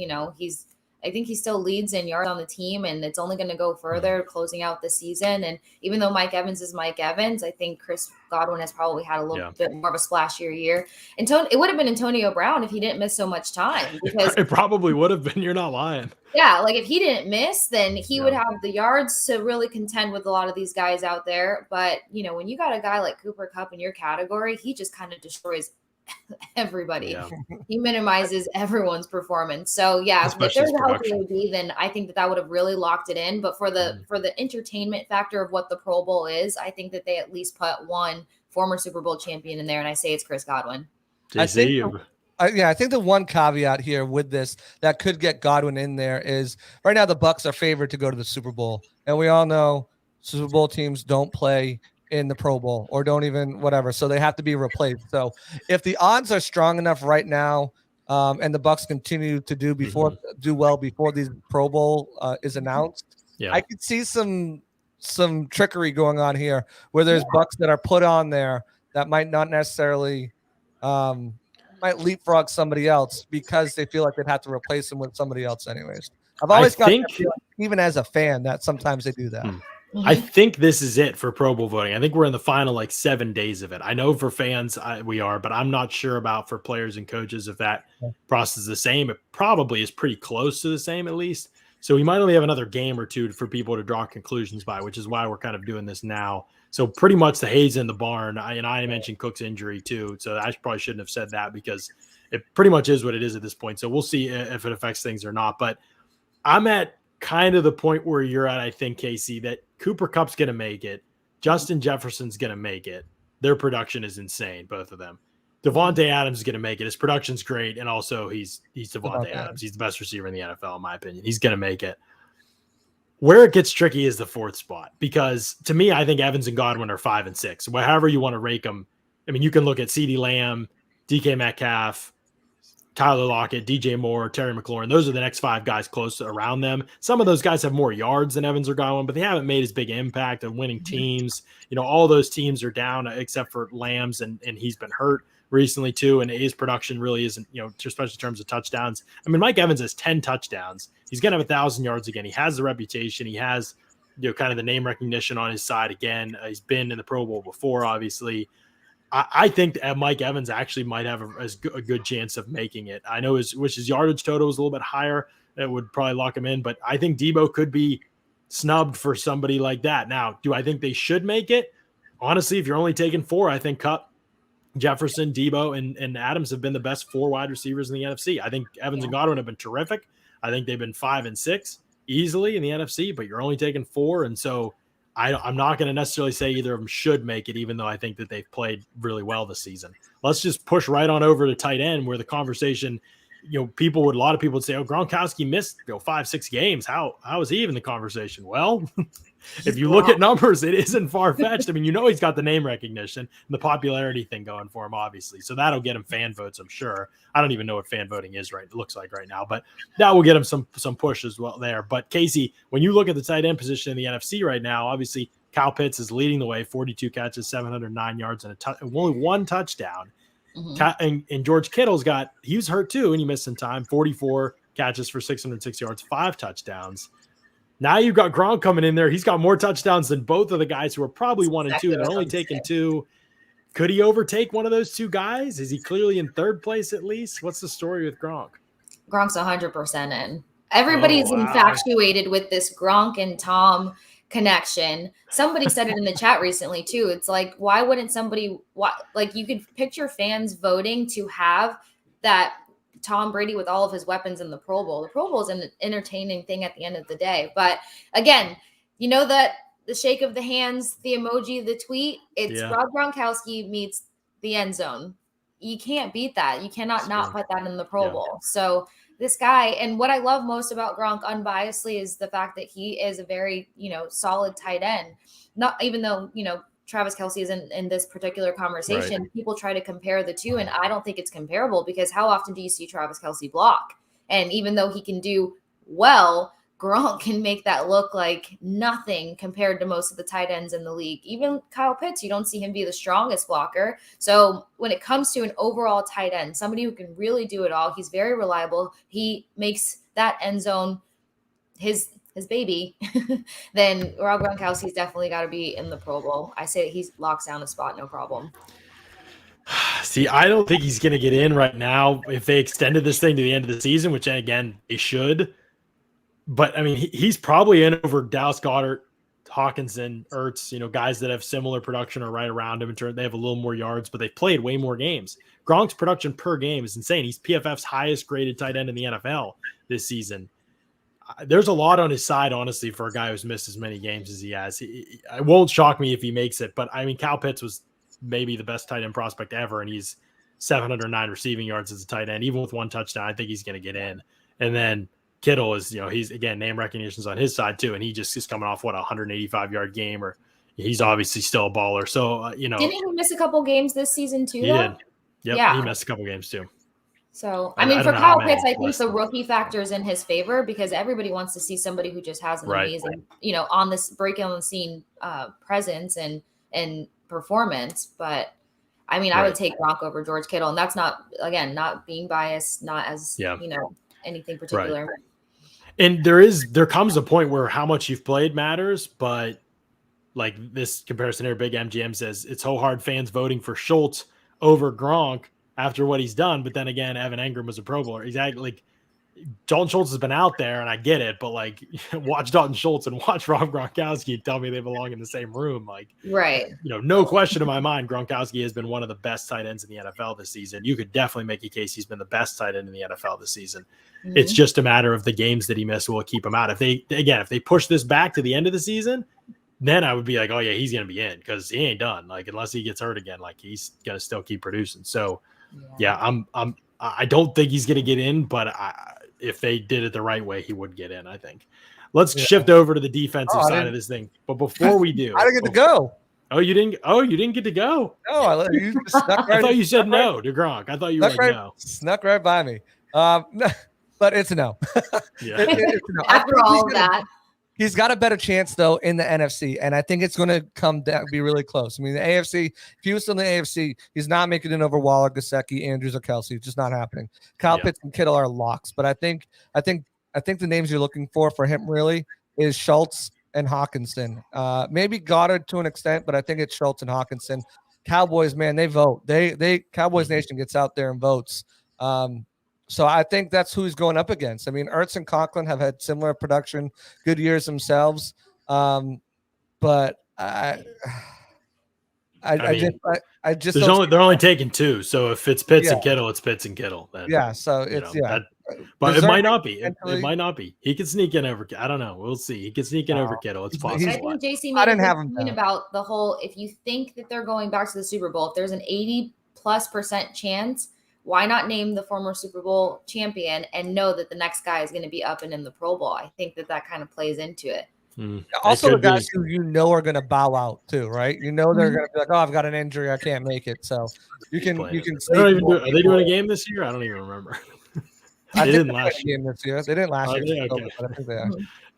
[SPEAKER 3] I think he still leads in yards on the team, and it's only going to go further closing out the season. And even though Mike Evans is Mike Evans, I think Chris Godwin has probably had a little bit more of a splashier year. It would have been Antonio Brown if he didn't miss so much time. Because
[SPEAKER 1] it probably would have been. You're not lying.
[SPEAKER 3] Yeah, like if he didn't miss, then he would have the yards to really contend with a lot of these guys out there. But, when you got a guy like Cooper Kupp in your category, he just kind of destroys everybody. Yeah. He minimizes everyone's performance. So if there's a healthy OD, then I think that would have really locked it in. But for the entertainment factor of what the Pro Bowl is, I think that they at least put one former Super Bowl champion in there, and I say it's Chris Godwin.
[SPEAKER 2] I think the one caveat here with this that could get Godwin in there is right now the Bucs are favored to go to the Super Bowl, and we all know Super Bowl teams don't play in the Pro Bowl or don't even whatever, so they have to be replaced. So if the odds are strong enough right now, and the Bucs continue to do well before the Pro Bowl is announced, I could see some trickery going on here where there's Bucs that are put on there that might not necessarily might leapfrog somebody else because they feel like they'd have to replace them with somebody else anyways. I've always got that feeling, even as a fan, that sometimes they do that.
[SPEAKER 1] I think this is it for Pro Bowl voting. I think we're in the final 7 days of it. I know for fans we are, but I'm not sure about for players and coaches if that process is the same. It probably is pretty close to the same at least. So we might only have another game or two for people to draw conclusions by, which is why we're kind of doing this now. So pretty much the hay's in the barn. I mentioned Cook's injury too. So I probably shouldn't have said that because it pretty much is what it is at this point. So we'll see if it affects things or not. But I'm at kind of the point where you're at, I think, Kasey, that Cooper Kupp's going to make it. Justin Jefferson's going to make it. Their production is insane, both of them. Devontae Adams is going to make it. His production's great, and also he's Devontae Adams. He's the best receiver in the NFL, in my opinion. He's going to make it. Where it gets tricky is the 4th spot, because to me, I think Evans and Godwin are 5 and 6. However you want to rake them. I mean, you can look at CeeDee Lamb, DK Metcalf, Tyler Lockett, DJ Moore, Terry McLaurin. Those are the next 5 guys close around them. Some of those guys have more yards than Evans or Godwin, but they haven't made as big an impact of winning teams. All those teams are down except for Lambs, and he's been hurt recently too. And his production really isn't, especially in terms of touchdowns. I mean, Mike Evans has 10 touchdowns. He's going to have 1,000 yards again. He has the reputation. He has, kind of the name recognition on his side again. He's been in the Pro Bowl before, obviously. I think that Mike Evans actually might have a good chance of making it. I know his yardage total is a little bit higher. That would probably lock him in, but I think Debo could be snubbed for somebody like that. Now, do I think they should make it? Honestly, if you're only taking 4, I think Kupp, Jefferson, Debo, and Adams have been the best 4 wide receivers in the NFC. I think Evans and Godwin have been terrific. I think they've been 5 and 6 easily in the NFC, but you're only taking 4. And so I'm not going to necessarily say either of them should make it, even though I think that they've played really well this season. Let's just push right on over to tight end, where the conversation, a lot of people would say, oh, Gronkowski missed 5-6 games. How is he even the conversation? Well, if you look at numbers, it isn't far-fetched. I mean, he's got the name recognition and the popularity thing going for him, obviously. So that'll get him fan votes, I'm sure. I don't even know what fan voting is it looks like right now, but that will get him some push as well there. But Kasey, when you look at the tight end position in the NFC right now, obviously Kyle Pitts is leading the way, 42 catches, 709 yards, and only 1 touchdown. Mm-hmm. And George Kittle's he was hurt too, and he missed some time, 44 catches for 606 yards, 5 touchdowns. Now you've got Gronk coming in there. He's got more touchdowns than both of the guys who are probably 1 and 2, and they're only taking 2. Could he overtake one of those 2 guys? Is he clearly in 3rd place at least? What's the story with Gronk?
[SPEAKER 3] Gronk's 100% in. Everybody's infatuated with this Gronk and Tom connection. Somebody said it in the chat recently too. It's like, why wouldn't you could picture fans voting to have that Tom Brady with all of his weapons in the Pro Bowl. The Pro Bowl is an entertaining thing at the end of the day. But again, that the shake of the hands, the emoji, the tweet, it's Rob Gronkowski meets the end zone. You can't beat that. You cannot not put that in the Pro Bowl. So this guy, and what I love most about Gronk unbiasedly is the fact that he is a very, solid tight end. Not even though, Travis Kelce isn't in this particular conversation. Right. People try to compare the two, and I don't think it's comparable because how often do you see Travis Kelce block? And even though he can do well, Gronk can make that look like nothing compared to most of the tight ends in the league. Even Kyle Pitts, you don't see him be the strongest blocker. So when it comes to an overall tight end, somebody who can really do it all, he's very reliable. He makes that end zone his baby. Then Rob Gronkowski's definitely got to be in the Pro Bowl. I say he locks down a spot, no problem.
[SPEAKER 1] See, I don't think he's going to get in right now if they extended this thing to the end of the season, which again, they should. But I mean, he's probably in over Dallas Goedert, Hawkinson, Ertz, guys that have similar production or right around him in turn. They have a little more yards, but they've played way more games. Gronk's production per game is insane. He's PFF's highest graded tight end in the NFL this season. There's a lot on his side, honestly, for a guy who's missed as many games as he has. It won't shock me if he makes it, but I mean, Kyle Pitts was maybe the best tight end prospect ever, and he's 709 receiving yards as a tight end. Even with 1 touchdown, I think he's going to get in. And then Kittle is, he's, again, name recognition's on his side too, and he just is coming off, 185-yard game, or he's obviously still a baller. So, Didn't
[SPEAKER 3] he miss a couple games this season too,
[SPEAKER 1] He did. Yep, yeah. He missed a couple games too.
[SPEAKER 3] So, I mean, for Kyle Pitts, I think the rookie factor is in his favor because everybody wants to see somebody who just has an amazing, on this break on the scene presence and performance. But I mean, I would take Gronk over George Kittle, and that's not being biased, not as, anything particular.
[SPEAKER 1] Right. And there comes a point where how much you've played matters, but like this comparison here, Big MGM says it's so hard fans voting for Schultz over Gronk after what he's done. But then again, Evan Engram was a Pro Bowler. Exactly. Like Dalton Schultz has been out there, and I get it, but like watch Dalton Schultz and watch Rob Gronkowski and tell me they belong in the same room. Like, no question in my mind, Gronkowski has been one of the best tight ends in the NFL this season. You could definitely make a case he's been the best tight end in the NFL this season. Mm-hmm. It's just a matter of the games that he missed will keep him out. If they push this back to the end of the season, then I would be like, oh yeah, he's going to be in because he ain't done. Like, unless he gets hurt again, like he's going to still keep producing. So I don't think he's going to get in, but if they did it the right way, he would get in, I think. Let's shift over to the defensive side of this thing. But before we do,
[SPEAKER 2] I didn't get to go.
[SPEAKER 1] Oh, you didn't get to go.
[SPEAKER 2] No, you just snuck right.
[SPEAKER 1] I thought you said
[SPEAKER 2] snuck right-
[SPEAKER 1] no to Gronk. I thought you were like no.
[SPEAKER 2] Snuck right by me. No, but it's a no.
[SPEAKER 1] Yeah.
[SPEAKER 2] It's a no. I
[SPEAKER 3] After
[SPEAKER 2] think
[SPEAKER 3] all of that,
[SPEAKER 2] he's got a better chance though in the NFC, and I think it's going to come down, be really close. I mean, the AFC. If he was still in the AFC, he's not making it over Waller, Gesicki, Andrews, or Kelsey. It's just not happening. Kyle Pitts and Kittle are locks, but I think the names you're looking for him really is Schultz and Hawkinson. Maybe Goddard to an extent, but I think it's Schultz and Hawkinson. Cowboys, man, they vote. They Cowboys Nation gets out there and votes. So I think that's who he's going up against. I mean, Ertz and Conklin have had similar production, good years themselves. But I just
[SPEAKER 1] they're only taking 2. So if it's Pitts and Kittle, it's Pitts and Kittle. Then,
[SPEAKER 2] so it's
[SPEAKER 1] but it might not be. It might not be. He could sneak in over. I don't know. We'll see. He could sneak in over Kittle. It's possible.
[SPEAKER 3] I think JC made a point about the whole. If you think that they're going back to the Super Bowl, if there's an 80+% chance, why not name the former Super Bowl champion and know that the next guy is going to be up and in the Pro Bowl? I think that kind of plays into it.
[SPEAKER 2] Also, the guys who are going to bow out too, right? They're going to be like, "Oh, I've got an injury, I can't make it." So you can.
[SPEAKER 1] Are they doing a game this year? I don't even remember. They didn't last year.
[SPEAKER 2] This year. They didn't last year.
[SPEAKER 1] Okay.
[SPEAKER 2] I think they are.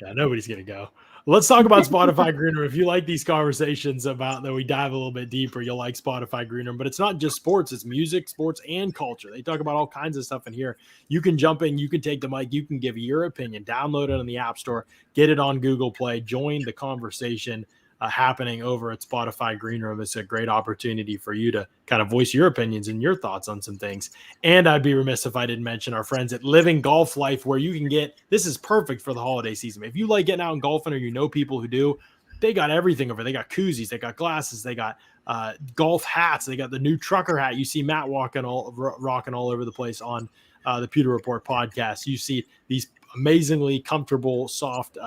[SPEAKER 1] Yeah, nobody's gonna go. Let's talk about Spotify Green Room. If you like these conversations about that, we dive a little bit deeper. You'll like Spotify Green Room, but it's not just sports; it's music, sports, and culture. They talk about all kinds of stuff in here. You can jump in, you can take the mic, you can give your opinion. Download it on the App Store, get it on Google Play, join the conversation happening over at Spotify Green Room. It's a great opportunity for you to kind of voice your opinions and your thoughts on some things. And I'd be remiss if I didn't mention our friends at Living Golf Life, where you can get, this is perfect for the holiday season. If you like getting out and golfing, or you know people who do, they got everything over. They got koozies, they got glasses, they got golf hats, they got the new trucker hat. You see Matt rocking all over the place on the Pewter Report podcast. You see these amazingly comfortable, soft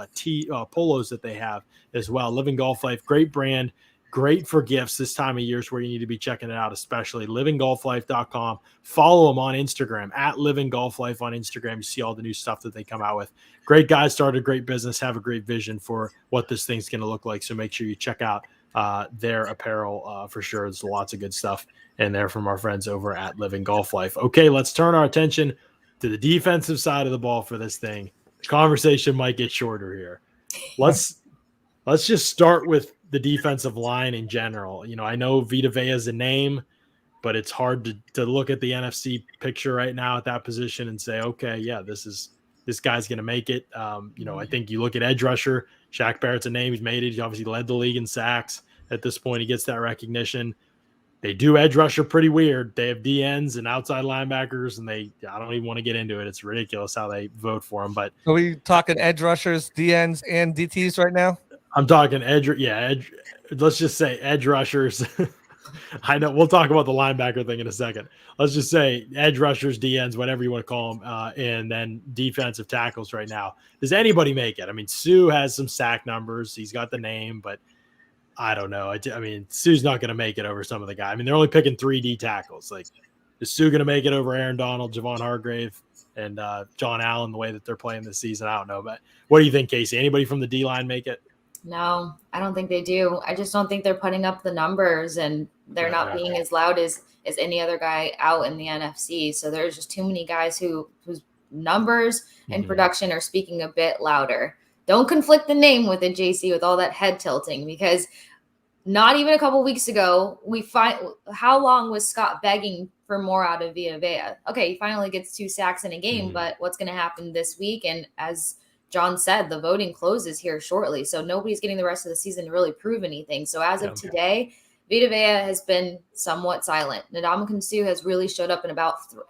[SPEAKER 1] polos that they have as well. Living Golf Life, great brand, great for gifts this time of year is where you need to be checking it out, especially livinggolflife.com. Follow them on Instagram at Living Golf Life on Instagram. You see all the new stuff that they come out with. Great guys, started a great business, have a great vision for what this thing's going to look like. So make sure you check out their apparel for sure. There's lots of good stuff in there from our friends over at Living Golf Life. Okay, let's turn our attention to the defensive side of the ball for this thing. The conversation might get shorter here. Let's just start with the defensive line in general. I know Vita Vea is a name, but it's hard to look at the NFC picture right now at that position and say, okay, yeah, this guy's going to make it. I think you look at edge rusher, Shaq Barrett's a name. He's made it. He obviously led the league in sacks. At this point, he gets that recognition. They do edge rusher pretty weird. They have DNs and outside linebackers, and I don't even want to get into it. It's ridiculous how they vote for them. But
[SPEAKER 2] are we talking edge rushers, DNs, and DTs right now?
[SPEAKER 1] I'm talking edge. Let's just say edge rushers. I know we'll talk about the linebacker thing in a second. Let's just say edge rushers, DNs, whatever you want to call them, and then defensive tackles right now. Does anybody make it? I mean, Sue has some sack numbers. He's got the name, but I don't know. I mean, Sue's not going to make it over some of the guys. I mean, they're only picking 3D tackles. Like, is Sue going to make it over Aaron Donald, Javon Hargrave, and John Allen the way that they're playing this season? I don't know. But what do you think, Kasey? Anybody from the D-line make it?
[SPEAKER 3] No, I don't think they do. I just don't think they're putting up the numbers, and they're not being as loud as any other guy out in the NFC. So there's just too many guys whose numbers and production are speaking a bit louder. Don't conflict the name with it, JC, with all that head tilting, because not even a couple weeks ago, how long was Scott begging for more out of Vita Vea? Okay, he finally gets 2 sacks in a game, but what's going to happen this week? And as John said, the voting closes here shortly, so nobody's getting the rest of the season to really prove anything. So as of today, Vita Vea has been somewhat silent. Ndamukong Suh has really showed up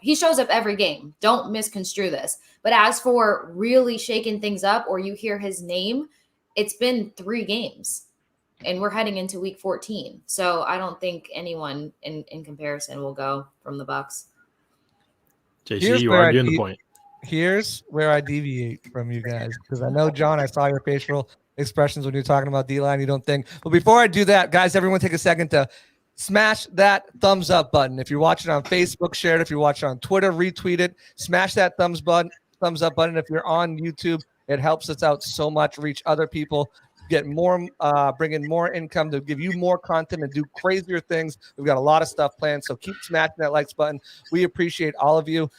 [SPEAKER 3] he shows up every game. Don't misconstrue this. But as for really shaking things up, or you hear his name, it's been 3 games, and we're heading into week 14. So I don't think anyone in comparison will go from the Bucs.
[SPEAKER 1] JC, you are doing the point.
[SPEAKER 2] Here's where I deviate from you guys, because I know, John, I saw your facial expressions when you're talking about D-line. You don't think. But before I do that, guys, everyone take a second to smash that thumbs up button. If you're watching on Facebook, share it. If you're watching on Twitter, retweet it. Smash that thumbs up button. If you're on YouTube, it helps us out so much, reach other people. get more, bring in more income, to give you more content and do crazier things. We've got a lot of stuff planned, so keep smashing that likes button. We appreciate all of you.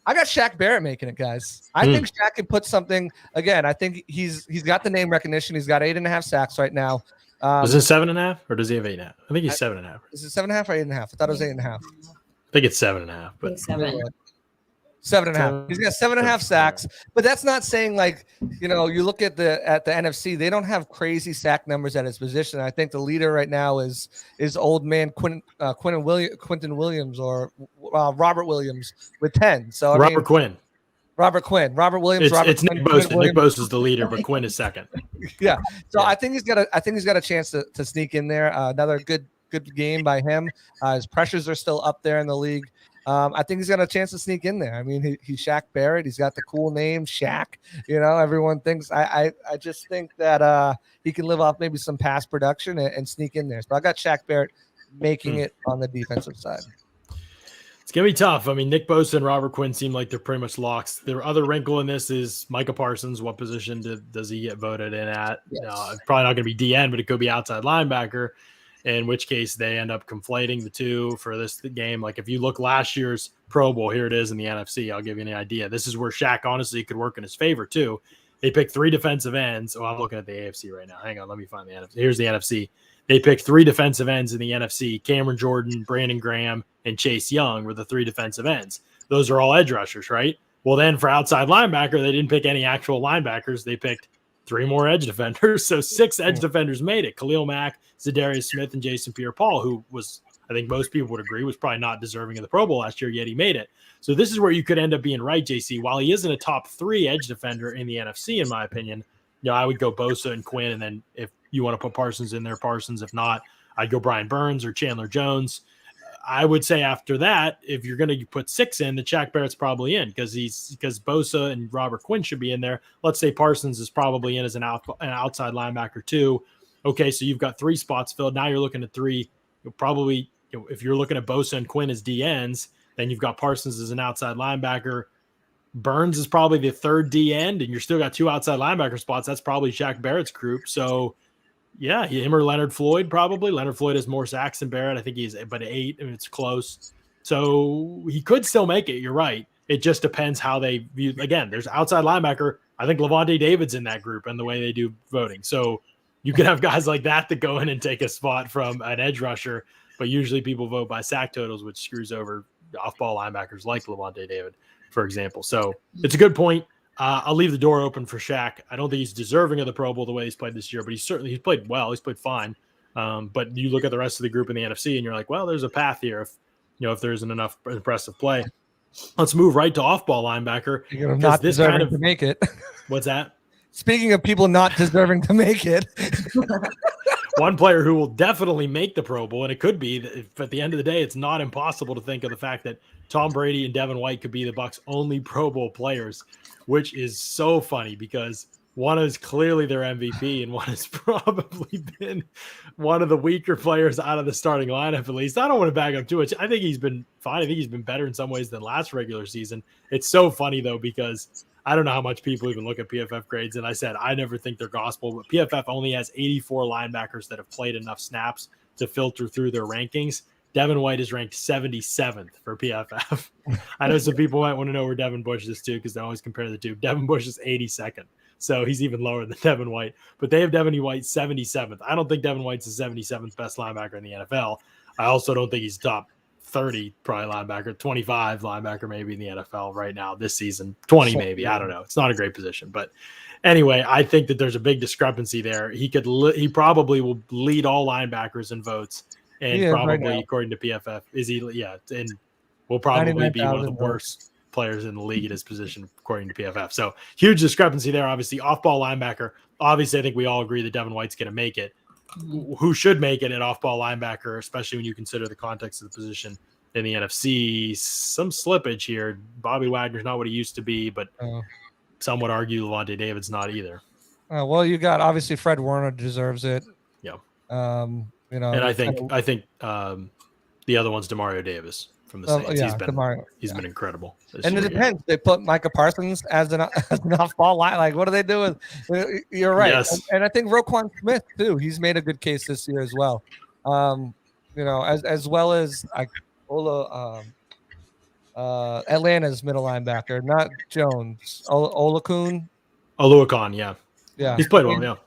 [SPEAKER 2] I got Shaq Barrett making it, guys. I think Shaq can put something again. I think he's got the name recognition. He's got 8.5 sacks right now.
[SPEAKER 1] Was it 7.5 or does he have 8.5? I think he's 7.5.
[SPEAKER 2] Is it 7.5 or 8.5? I thought it was 8.5.
[SPEAKER 1] I think it's 7.5, but
[SPEAKER 2] 7.5. He's got 7.5 sacks, but that's not saying, like, you look at the NFC, they don't have crazy sack numbers at his position. I think the leader right now is old man Quentin Williams or Robert Williams with 10. So
[SPEAKER 1] Robert Quinn.
[SPEAKER 2] Robert Williams.
[SPEAKER 1] It's Nick Bosa. Nick Bosa is the leader, but Quinn is second.
[SPEAKER 2] Yeah. So I think he's got a chance to sneak in there. Another good game by him. His pressures are still up there in the league. I think he's got a chance to sneak in there. I mean, he's Shaq Barrett. He's got the cool name, Shaq. Everyone thinks. I just think that he can live off maybe some pass production and sneak in there. So I got Shaq Barrett making it on the defensive side.
[SPEAKER 1] It's going to be tough. I mean, Nick Bosa and Robert Quinn seem like they're pretty much locks. The other wrinkle in this is Micah Parsons. What position does he get voted in at?
[SPEAKER 2] Yes.
[SPEAKER 1] Probably not going to be DN, but it could be outside linebacker, in which case they end up conflating the two for this game. Like if you look last year's Pro Bowl, here it is in the NFC. I'll give you an idea. This is where Shaq honestly could work in his favor too. They picked 3 defensive ends. Oh, I'm looking at the AFC right now. Hang on, let me find the NFC. Here's the NFC. They picked 3 defensive ends in the NFC. Cameron Jordan, Brandon Graham, and Chase Young were the 3 defensive ends. Those are all edge rushers, right? Well, then for outside linebacker, they didn't pick any actual linebackers. They picked 3 more edge defenders. So 6 edge defenders made it. Khalil Mack, Zadarius Smith, and Jason Pierre-Paul, who was, I think most people would agree, was probably not deserving of the Pro Bowl last year, yet he made it. So this is where you could end up being right, JC. While he isn't a top 3 edge defender in the NFC, in my opinion, I would go Bosa and Quinn, and then if you want to put Parsons in there, Parsons. If not, I'd go Brian Burns or Chandler Jones. I would say after that, if you're going to put 6 in, the Shaq Barrett's probably in because Bosa and Robert Quinn should be in there. Let's say Parsons is probably in as an outside linebacker too. Okay, so you've got 3 spots filled. Now you're looking at 3. You'll probably, if you're looking at Bosa and Quinn as DNs, then you've got Parsons as an outside linebacker. Burns is probably the 3rd D end, and you're still got 2 outside linebacker spots. That's probably Shaq Barrett's group. So, yeah, him or Leonard Floyd probably. Leonard Floyd has more sacks than Barrett. I think he's but 8, and it's close. So he could still make it. You're right. It just depends how they view. Again, there's outside linebacker. I think Levante David's in that group and the way they do voting. So you can have guys like that go in and take a spot from an edge rusher, but usually people vote by sack totals, which screws over off-ball linebackers like Levante David, for example. So it's a good point. I'll leave the door open for Shaq. I don't think he's deserving of the Pro Bowl the way he's played this year, but he's played well. He's played fine. But you look at the rest of the group in the NFC, and you're like, well, there's a path here if there isn't enough impressive play. Let's move right to off-ball linebacker.
[SPEAKER 2] Not deserving to make it.
[SPEAKER 1] What's that?
[SPEAKER 2] Speaking of people not deserving to make it.
[SPEAKER 1] One player who will definitely make the Pro Bowl, and it could be, if at the end of the day, it's not impossible to think of the fact that Tom Brady and Devin White could be the Bucs' only Pro Bowl players, which is so funny because one is clearly their MVP and one has probably been one of the weaker players out of the starting lineup, at least. I don't want to bag up too much. I think he's been fine. I think he's been better in some ways than last regular season. It's so funny, though, because I don't know how much people even look at PFF grades. And I said, I never think they're gospel, but PFF only has 84 linebackers that have played enough snaps to filter through their rankings. Devin White is ranked 77th for PFF. I know some people might want to know where Devin Bush is too, because they always compare the two. Devin Bush is 82nd. So he's even lower than Devin White, but they have Devin White 77th. I don't think Devin White's the 77th best linebacker in the NFL. I also don't think he's top 30 probably linebacker, 25 linebacker maybe in the NFL right now this season, 20 maybe. I don't know. It's not a great position, but anyway, I think that there's a big discrepancy there. He probably will lead all linebackers in votes, and probably right according to PFF and will probably be one of the worst players in the league at his position according to PFF. So huge discrepancy there. Obviously, off-ball linebacker. Obviously, I think we all agree that Devin White's going to make it. Who should make it at off-ball linebacker, especially when you consider the context of the position in the NFC. Some slippage here. Bobby Wagner's not what he used to be, but some would argue Levante David's not either.
[SPEAKER 2] Well, you got obviously Fred Warner deserves it.
[SPEAKER 1] Yeah.
[SPEAKER 2] And
[SPEAKER 1] I think the other one's DeMario Davis. from the Saints.
[SPEAKER 2] DeMar,
[SPEAKER 1] he's been incredible.
[SPEAKER 2] And it depends. They put Micah Parsons as an off-ball line. Like, what are they doing? You're right.
[SPEAKER 1] Yes.
[SPEAKER 2] And I think Roquan Smith too. He's made a good case this year as well. As well as Atlanta's middle linebacker, not Jones. Oluokun.
[SPEAKER 1] Yeah. He's played well.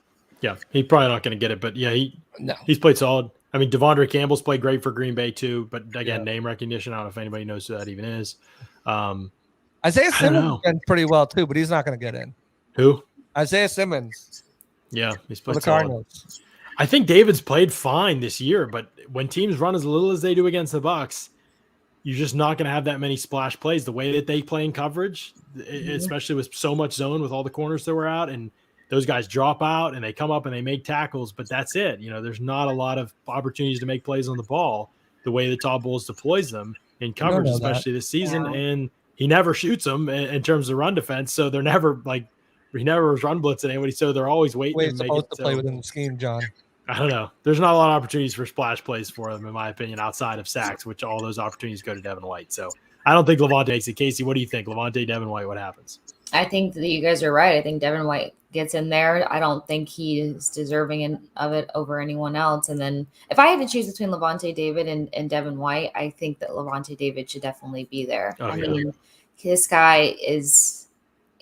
[SPEAKER 1] Yeah. He's probably not going to get it, but he's played solid. I mean, Devondre Campbell's played great for Green Bay too, but again, name recognition. I don't know if anybody knows who that even is.
[SPEAKER 2] Isaiah Simmons has been pretty well too, but he's not going to get in.
[SPEAKER 1] Who?
[SPEAKER 2] Isaiah Simmons.
[SPEAKER 1] Yeah, he's played
[SPEAKER 2] the Cardinals.
[SPEAKER 1] I think David's played fine this year, but when teams run as little as they do against the Bucs, you're just not going to have that many splash plays. The way that they play in coverage, especially with so much zone with all the corners that were out, and those guys drop out and they come up and they make tackles, but that's it. There's not a lot of opportunities to make plays on the ball the way that Todd Bowles deploys them in coverage, especially this season. Yeah. And he never shoots them in terms of run defense. So they're never he never was run blitzing anybody. So they're always waiting to make it.
[SPEAKER 2] To play within the scheme, John.
[SPEAKER 1] I don't know. There's not a lot of opportunities for splash plays for them, in my opinion, outside of sacks, which all those opportunities go to Devin White. So I don't think Levante makes it. Casey, what do you think? Levante, Devin White, what happens?
[SPEAKER 3] I think that you guys are right. I think Devin White gets in there. I don't think he is deserving of it over anyone else. And then if I had to choose between Levante David and Devin White, I think that Levante David should definitely be there. I mean, this guy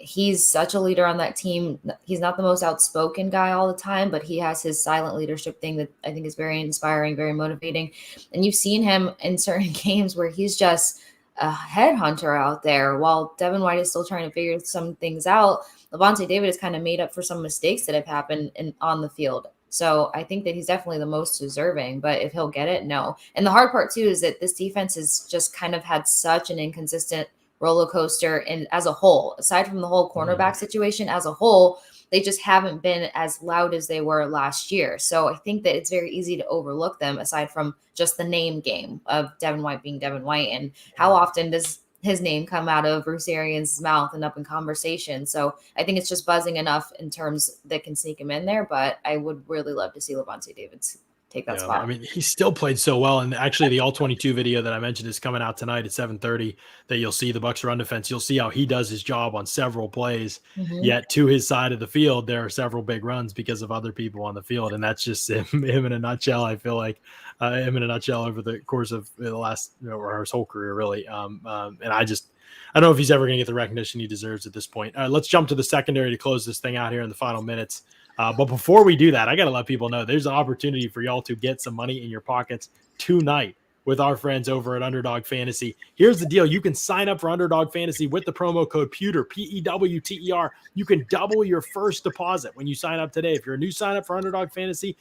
[SPEAKER 3] he's such a leader on that team. He's not the most outspoken guy all the time, but he has his silent leadership thing that I think is very inspiring, very motivating. And you've seen him in certain games where he's just a headhunter out there while Devin White is still trying to figure some things out. Levante David has kind of made up for some mistakes that have happened on the field. So I think that he's definitely the most deserving, but if he'll get it, no. And the hard part too is that this defense has just kind of had such an inconsistent roller coaster, and as a whole, aside from the whole cornerback situation, as a whole, they just haven't been as loud as they were last year. So I think that it's very easy to overlook them aside from just the name game of Devin White being Devin White. And how often does his name come out of Bruce Arians' mouth and up in conversation? So I think it's just buzzing enough in terms that can sneak him in there, but I would really love to see Levante David take that spot.
[SPEAKER 1] I mean, he still played so well. And actually the All-22 video that I mentioned is coming out tonight at 7:30 that you'll see the Bucs run defense. You'll see how he does his job on several plays, yet to his side of the field, there are several big runs because of other people on the field. And that's just him in a nutshell. I feel like him in a nutshell over the course of the last, or his whole career really. And I don't know if he's ever going to get the recognition he deserves at this point. Let's jump to the secondary to close this thing out here in the final minutes. But before we do that, I got to let people know there's an opportunity for y'all to get some money in your pockets tonight with our friends over at Underdog Fantasy. Here's the deal. You can sign up for Underdog Fantasy with the promo code PEWTER, PEWTER. You can double your first deposit when you sign up today. If you're a new sign up for Underdog Fantasy,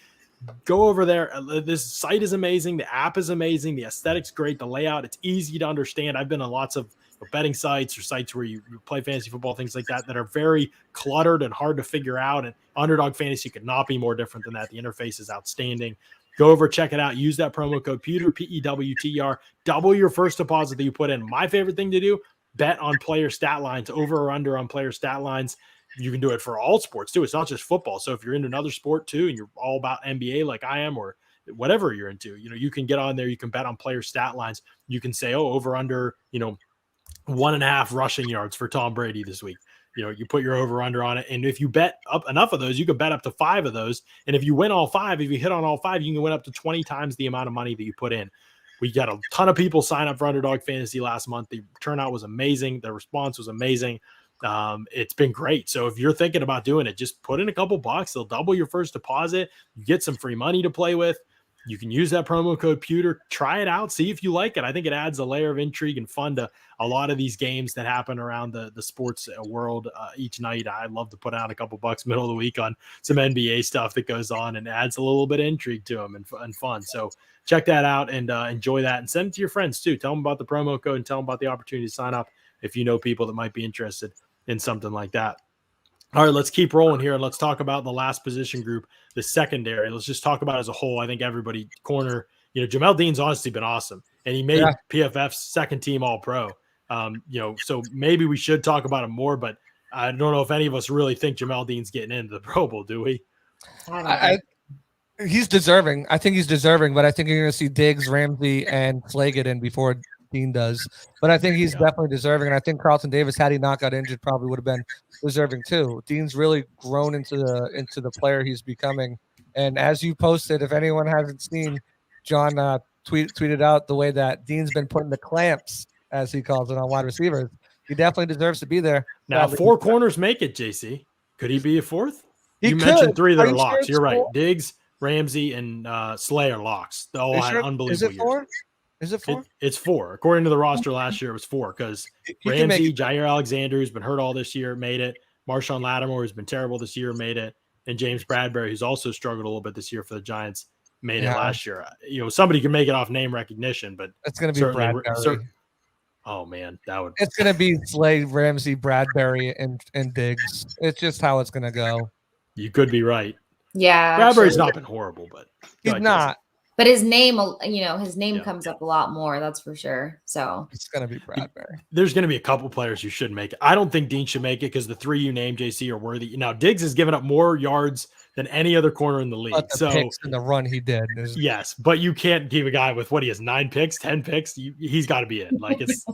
[SPEAKER 1] go over there. This site is amazing. The app is amazing. The aesthetic's great. The layout, it's easy to understand. I've been on lots of betting sites or sites where you play fantasy football, things like that are very cluttered and hard to figure out. And Underdog Fantasy could not be more different than that. The interface is outstanding. Go over, check it out. Use that promo code PEWTER, PEWTER. Double your first deposit that you put in. My favorite thing to do, bet on player stat lines, over or under on player stat lines. You can do it for all sports too. It's not just football. So if you're into another sport too, and you're all about NBA like I am, or whatever you're into, you can get on there. You can bet on player stat lines. You can say, over under, 1.5 rushing yards for Tom Brady this week. You put your over under on it. And if you bet up enough of those, you can bet up to 5 of those. And if you win all 5, if you hit on all 5, you can win up to 20 times the amount of money that you put in. We got a ton of people sign up for Underdog Fantasy last month. The turnout was amazing. The response was amazing. It's been great. So if you're thinking about doing it, just put in a couple bucks. They'll double your first deposit. You get some free money to play with. You can use that promo code PEWTER. Try it out. See if you like it. I think it adds a layer of intrigue and fun to a lot of these games that happen around the sports world each night. I love to put out a couple bucks middle of the week on some NBA stuff that goes on and adds a little bit of intrigue to them and fun. So check that out and enjoy that, and send it to your friends too. Tell them about the promo code and tell them about the opportunity to sign up if you know people that might be interested in something like that. All right, let's keep rolling here and let's talk about the last position group, the secondary. Let's just talk about it as a whole. I think everybody corner, Jamel Dean's honestly been awesome, and he made PFF's second team All-Pro. So maybe we should talk about him more, but I don't know if any of us really think Jamel Dean's getting into the Pro Bowl, do we?
[SPEAKER 2] He's deserving. I think he's deserving, but I think you're going to see Diggs, Ramsey, and Slay get in before Dean does. But I think he's definitely deserving. And I think Carlton Davis, had he not got injured, probably would have been deserving too. Dean's really grown into the player he's becoming. And as you posted, if anyone hasn't seen, John tweeted out the way that Dean's been putting the clamps, as he calls it, on wide receivers. He definitely deserves to be there.
[SPEAKER 1] Now, 4 corners make it, JC. Could he be a 4th?
[SPEAKER 2] You
[SPEAKER 1] mentioned 3 that are
[SPEAKER 2] you
[SPEAKER 1] locks.
[SPEAKER 2] Sure
[SPEAKER 1] You're right.
[SPEAKER 2] 4?
[SPEAKER 1] Diggs, Ramsey, and Slay are locks. They all had unbelievable
[SPEAKER 2] Is it 4?
[SPEAKER 1] years.
[SPEAKER 2] Is it 4?
[SPEAKER 1] It's 4. According to the roster last year, it was 4 because Ramsey, Jair Alexander, who's been hurt all this year, made it. Marshawn Lattimore, who's been terrible this year, made it. And James Bradbury, who's also struggled a little bit this year for the Giants, made it last year. Somebody can make it off name recognition, but
[SPEAKER 2] it's going to be Bradbury.
[SPEAKER 1] Oh man, that would.
[SPEAKER 2] It's going to be Slay, Ramsey, Bradbury, and Diggs. It's just how it's going to go.
[SPEAKER 1] You could be right.
[SPEAKER 3] Yeah,
[SPEAKER 1] Bradbury's not been horrible, but
[SPEAKER 2] he's not.
[SPEAKER 3] But his name, comes up a lot more. That's for sure. So
[SPEAKER 2] it's going to be Bradbury.
[SPEAKER 1] There's going to be a couple players who should make it. I don't think Dean should make it because the 3 you named, JC, are worthy. Now Diggs has given up more yards than any other corner in the league.
[SPEAKER 2] But the picks and the run he did.
[SPEAKER 1] Yes, but you can't give a guy with what he has 9 picks, 10 picks. He's got to be in. Like it's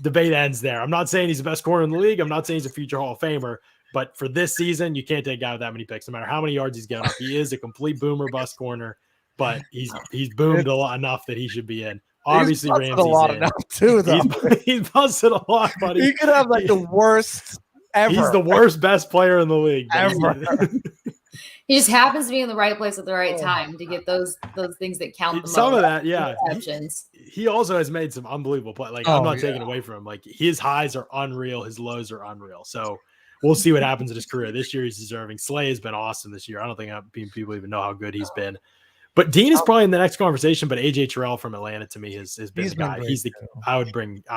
[SPEAKER 1] debate ends there. I'm not saying he's the best corner in the league. I'm not saying he's a future Hall of Famer. But for this season, you can't take a guy with that many picks, no matter how many yards he's given up. He is a complete boomer bust corner, but he's boomed a lot enough that he should be in. Obviously, Ramsey's
[SPEAKER 2] a lot enough too, though.
[SPEAKER 1] He's busted a lot, buddy.
[SPEAKER 2] He could have like the worst ever.
[SPEAKER 1] He's the worst best player in the league
[SPEAKER 2] ever.
[SPEAKER 3] He just happens to be in the right place at the right time to get those things that count the most.
[SPEAKER 1] Some of that, yeah.
[SPEAKER 3] Exceptions.
[SPEAKER 1] He also has made some unbelievable plays. Like I'm not taking away from him. Like his highs are unreal, his lows are unreal. So we'll see what happens in his career. This year he's deserving. Slay has been awesome this year. I don't think people even know how good he's been. But Dean is probably in the next conversation. But AJ Terrell from Atlanta to me has been the guy. I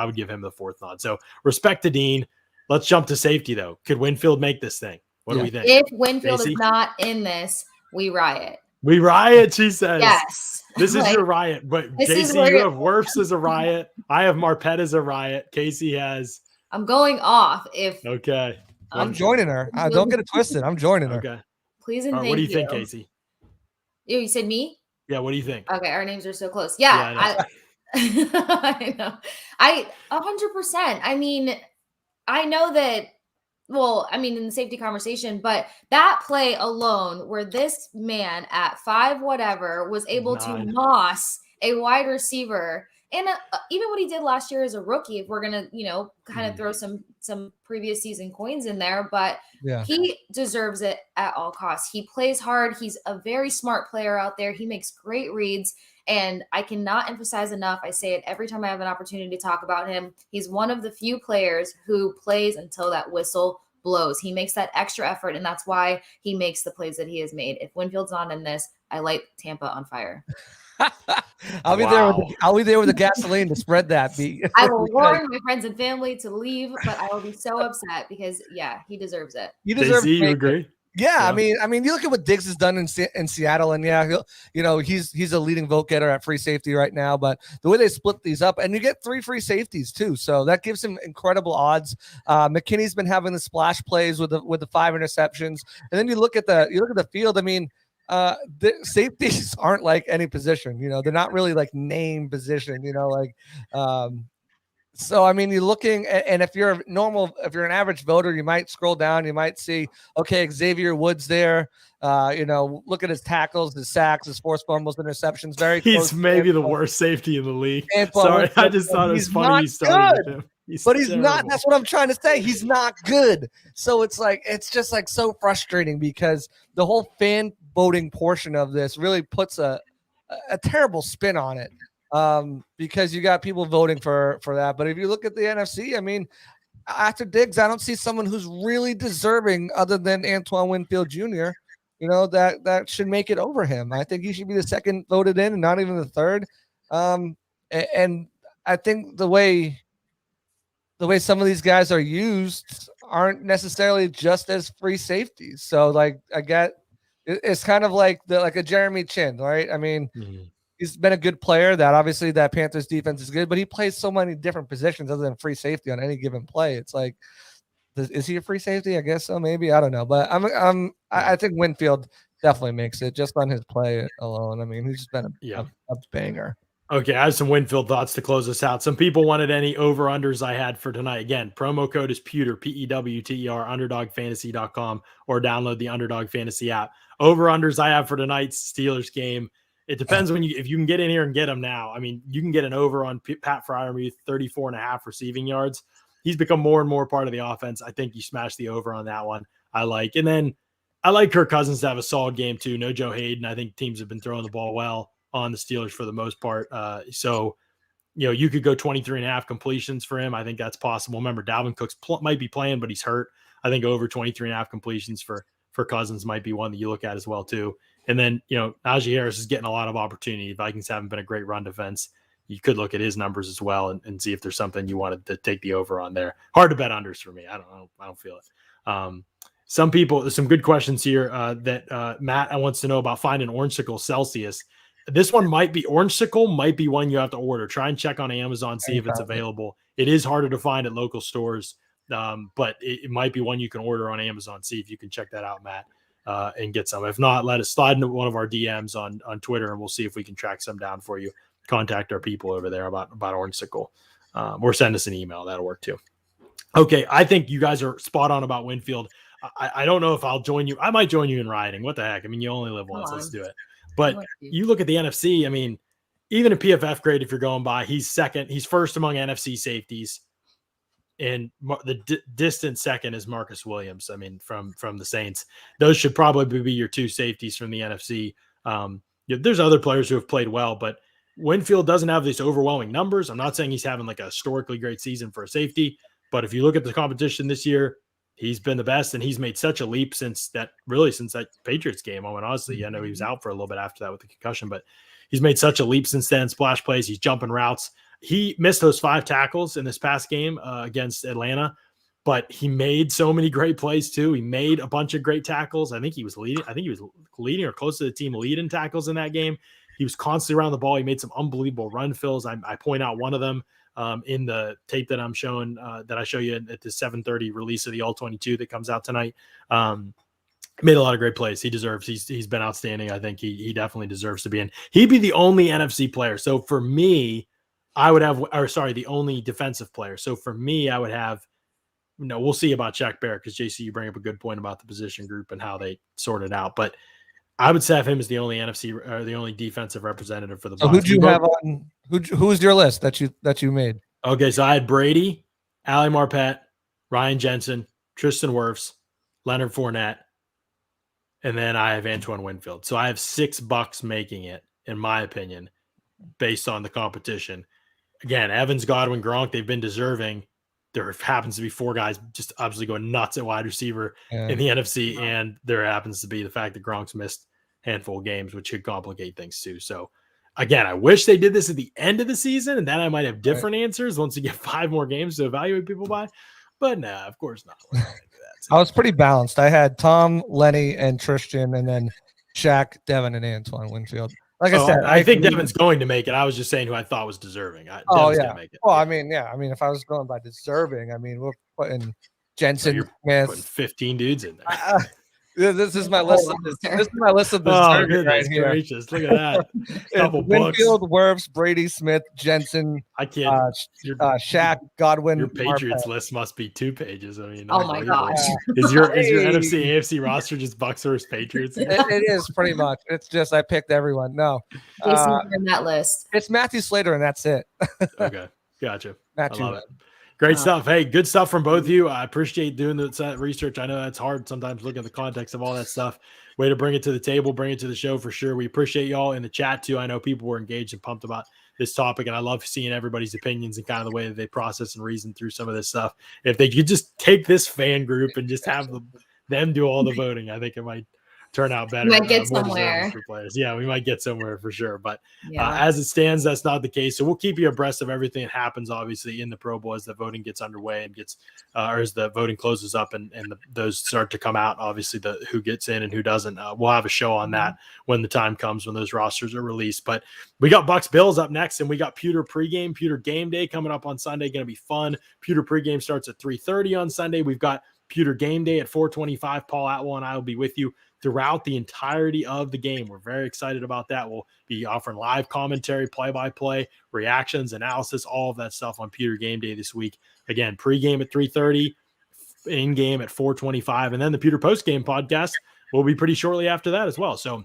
[SPEAKER 1] would give him the 4th nod. So respect to Dean. Let's jump to safety though. Could Winfield make this thing? What do we think?
[SPEAKER 3] If Winfield is not in this, we riot.
[SPEAKER 1] We riot, she says.
[SPEAKER 3] Yes.
[SPEAKER 1] This is your riot. But Kasey, you have Wirfs as a riot. I have Marpet as a riot. Kasey has.
[SPEAKER 3] I'm going off.
[SPEAKER 1] Okay.
[SPEAKER 2] I'm joining her. Don't get it twisted. I'm joining her.
[SPEAKER 1] Okay.
[SPEAKER 3] Please and thank you.
[SPEAKER 1] What do you think, Kasey?
[SPEAKER 3] You said me?
[SPEAKER 1] Yeah. What do you think?
[SPEAKER 3] Okay. Our names are so close. Yeah. I know. 100%. I mean, I know that. Well, I mean, in the safety conversation, but that play alone where this man at 5 whatever was able to moss a wide receiver, and even what he did last year as a rookie, if we're going to, kind of throw some previous season coins in there, but he deserves it at all costs. He plays hard. He's a very smart player out there. He makes great reads. And I cannot emphasize enough. I say it every time I have an opportunity to talk about him. He's one of the few players who plays until that whistle blows. He makes that extra effort, and that's why he makes the plays that he has made. If Winfield's not in this, I light Tampa on fire.
[SPEAKER 2] I'll be there with the gasoline to spread that.
[SPEAKER 3] I will warn my friends and family to leave, but I will be so upset because he deserves it.
[SPEAKER 2] You deserve.
[SPEAKER 1] You agree?
[SPEAKER 2] Yeah, I mean, you look at what Diggs has done in Seattle, and he's a leading vote getter at free safety right now. But the way they split these up, and you get 3 free safeties too, so that gives him incredible odds. McKinney's been having the splash plays with the 5 interceptions, and then you look at the field. I mean, the safeties aren't like any position. They're not really like name position. So, I mean, you're looking, and if you're an average voter, you might scroll down, you might see, okay, Xavier Woods there. Look at his tackles, his sacks, his forced fumbles, interceptions.
[SPEAKER 1] He's maybe the worst safety in the league. Sorry, I just thought it was funny you started with him. He's
[SPEAKER 2] not. That's what I'm trying to say. He's not good. So it's just like so frustrating because the whole fan voting portion of this really puts a terrible spin on it. Because you got people voting for that. But if you look at the NFC, I mean, after Diggs, I don't see someone who's really deserving other than Antoine Winfield Jr., that should make it over him. I think he should be the second voted in and not even the third. And I think the way some of these guys are used aren't necessarily just as free safeties. So it's kind of like a Jeremy Chin, right? I mean, he's been a good player. That Panthers defense is good, but he plays so many different positions other than free safety on any given play. It's like, is he a free safety? I guess so, maybe. I don't know, but I think Winfield definitely makes it just on his play alone. I mean, he's just been a banger.
[SPEAKER 1] Okay, I have some Winfield thoughts to close us out. Some people wanted any over-unders I had for tonight. Again, promo code is Pewter, Pewter, underdogfantasy.com, or download the Underdog Fantasy app. Over-unders I have for tonight's Steelers game. It depends if you can get in here and get them now. I mean, you can get an over on Pat Freiermuth, 34.5 receiving yards. He's become more and more part of the offense. I think you smash the over on that one. I like. And then I like Kirk Cousins to have a solid game too. No Joe Hayden. I think teams have been throwing the ball well on the Steelers for the most part. So, you could go 23.5 completions for him. I think that's possible. Remember, Dalvin Cook might be playing, but he's hurt. I think over 23.5 completions for Cousins might be one that you look at as well too. And then, Najee Harris is getting a lot of opportunity. Vikings haven't been a great run defense. You could look at his numbers as well and see if there's something you wanted to take the over on there. Hard to bet unders for me. I don't feel it. Some people, some good questions here that Matt wants to know about finding Orangesicle Celsius. This one Orangesicle might be one you have to order. Try and check on Amazon, see if it's available. It is harder to find at local stores, but it might be one you can order on Amazon. See if you can check that out, Matt, and get some. If not, let us slide into one of our DMs on Twitter, and we'll see if we can track some down for you. Contact our people over there about Orangesicle, or send us an email. That'll work too. Okay, I think you guys are spot on about Winfield. I don't know if I'll join you. I might join you in riding. What the heck? I mean, you only live once. Let's do it. But you look at the NFC, I mean, even a PFF grade, if you're going by, he's second. He's first among NFC safeties. And the distant second is Marcus Williams. I mean, from the Saints. Those should probably be your two safeties from the NFC. There's other players who have played well, but Winfield doesn't have these overwhelming numbers. I'm not saying he's having like a historically great season for a safety, but if you look at the competition this year, he's been the best, and he's made such a leap since that Patriots game. I mean, honestly, I know he was out for a little bit after that with the concussion, but he's made such a leap since then. Splash plays, he's jumping routes. He missed those 5 tackles in this past game against Atlanta, but he made so many great plays too. He made a bunch of great tackles. I think he was leading or close to the team lead in tackles in that game. He was constantly around the ball. He made some unbelievable run fills. I point out one of them in the tape that I'm showing, that I show you at the 7:30 release of the All-22 that comes out tonight. Made a lot of great plays. He's been outstanding. I think he definitely deserves to be in. He'd be the only NFC player. So for me, the only defensive player. So for me, I would have, we'll see about Shaq Barrett, because JC, you bring up a good point about the position group and how they sort it out. But I would say have him as the only NFC or the only defensive representative for the Bucs.
[SPEAKER 2] So who'd you have on? Who was your list that you made?
[SPEAKER 1] Okay, so I had Brady, Ali Marpet, Ryan Jensen, Tristan Wirfs, Leonard Fournette, and then I have Antoine Winfield. So I have 6 Bucs making it, in my opinion, based on the competition. Again, Evans, Godwin, Gronk, they've been deserving. There happens to be 4 guys just obviously going nuts at wide receiver in the NFC, and there happens to be the fact that Gronk's missed a handful of games, which could complicate things too. So, again, I wish they did this at the end of the season, and then I might have different answers once you get 5 more games to evaluate people by. But no, of course not.
[SPEAKER 2] I was pretty balanced. I had Tom, Lenny, and Tristan, and then Shaq, Devin, and Antoine Winfield. Like I said,
[SPEAKER 1] I think Devin's going to make it. I was just saying who I thought was deserving. Devin's gonna make it.
[SPEAKER 2] Well, I mean, if I was going by deserving, I mean, we're putting Jensen,
[SPEAKER 1] you're putting 15 dudes in there.
[SPEAKER 2] This is my list. This is my list of deserving right here.
[SPEAKER 1] Gracious. Look at that. Couple
[SPEAKER 2] Winfield, Wirfs, Brady, Smith, Jensen.
[SPEAKER 1] I can't.
[SPEAKER 2] Shaq, Godwin.
[SPEAKER 1] Your Patriots list must be 2 pages. I mean,
[SPEAKER 3] oh my gosh.
[SPEAKER 1] Is your NFC AFC roster just Bucs versus Patriots?
[SPEAKER 2] It is pretty much. It's just I picked everyone. No,
[SPEAKER 3] Jason in that list.
[SPEAKER 2] It's Matthew Slater, and that's it.
[SPEAKER 1] Okay, gotcha.
[SPEAKER 2] Matthew.
[SPEAKER 1] I love it. Great stuff. Hey, good stuff from both of you. I appreciate doing that research. I know that's hard sometimes looking at the context of all that stuff. Way to bring it to the table, bring it to the show for sure. We appreciate y'all in the chat too. I know people were engaged and pumped about this topic, and I love seeing everybody's opinions and kind of the way that they process and reason through some of this stuff. If they could just take this fan group and just have them do all the voting, I think it might turn out better.
[SPEAKER 3] We might get somewhere.
[SPEAKER 1] For players. Yeah, we might get somewhere for sure. But as it stands, that's not the case. So we'll keep you abreast of everything that happens, obviously, in the Pro Bowl as the voting gets underway and gets, or as the voting closes up and those start to come out, obviously, who gets in and who doesn't. We'll have a show on that when the time comes, when those rosters are released. But we got Bucs Bills up next, and we got Pewter game day coming up on Sunday. Going to be fun. Pewter pregame starts at 3:30 on Sunday. We've got Pewter Game Day at 4:25. Paul Atwell and I will be with you throughout the entirety of the game. We're very excited about that. We'll be offering live commentary, play-by-play, reactions, analysis, all of that stuff on Pewter Game Day this week. Again, pregame at 3:30, in-game at 4:25, and then the Pewter Post-Game podcast will be pretty shortly after that as well. So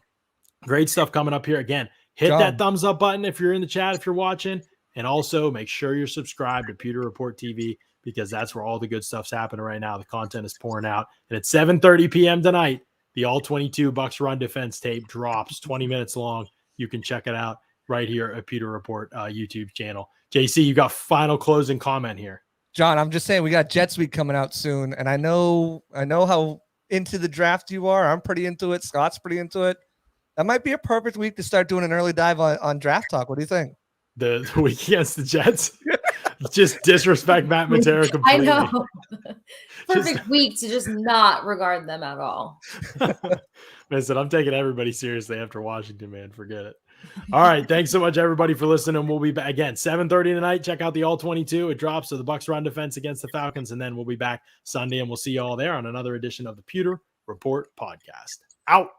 [SPEAKER 1] great stuff coming up here. Again, hit that thumbs up button if you're in the chat, if you're watching, and also make sure you're subscribed to Pewter Report TV, because that's where all the good stuff's happening right now. The content is pouring out. And at 7:30 p.m. tonight, the All-22 Bucs Run Defense tape drops, 20 minutes long. You can check it out right here at Pewter Report YouTube channel. JC, you got final closing comment here.
[SPEAKER 2] John, I'm just saying we got Jets week coming out soon, and I know how into the draft you are. I'm pretty into it. Scott's pretty into it. That might be a perfect week to start doing an early dive on draft talk. What do you think?
[SPEAKER 1] The week against the Jets? Just disrespect Matt Matera completely.
[SPEAKER 3] I know. Perfect week to just not regard them at all.
[SPEAKER 1] Listen, I'm taking everybody seriously after Washington, man. Forget it. All right. Thanks so much, everybody, for listening. We'll be back again 7:30 tonight. Check out the All-22. It drops to the Bucs Run Defense against the Falcons, and then we'll be back Sunday, and we'll see you all there on another edition of the Pewter Report podcast. Out.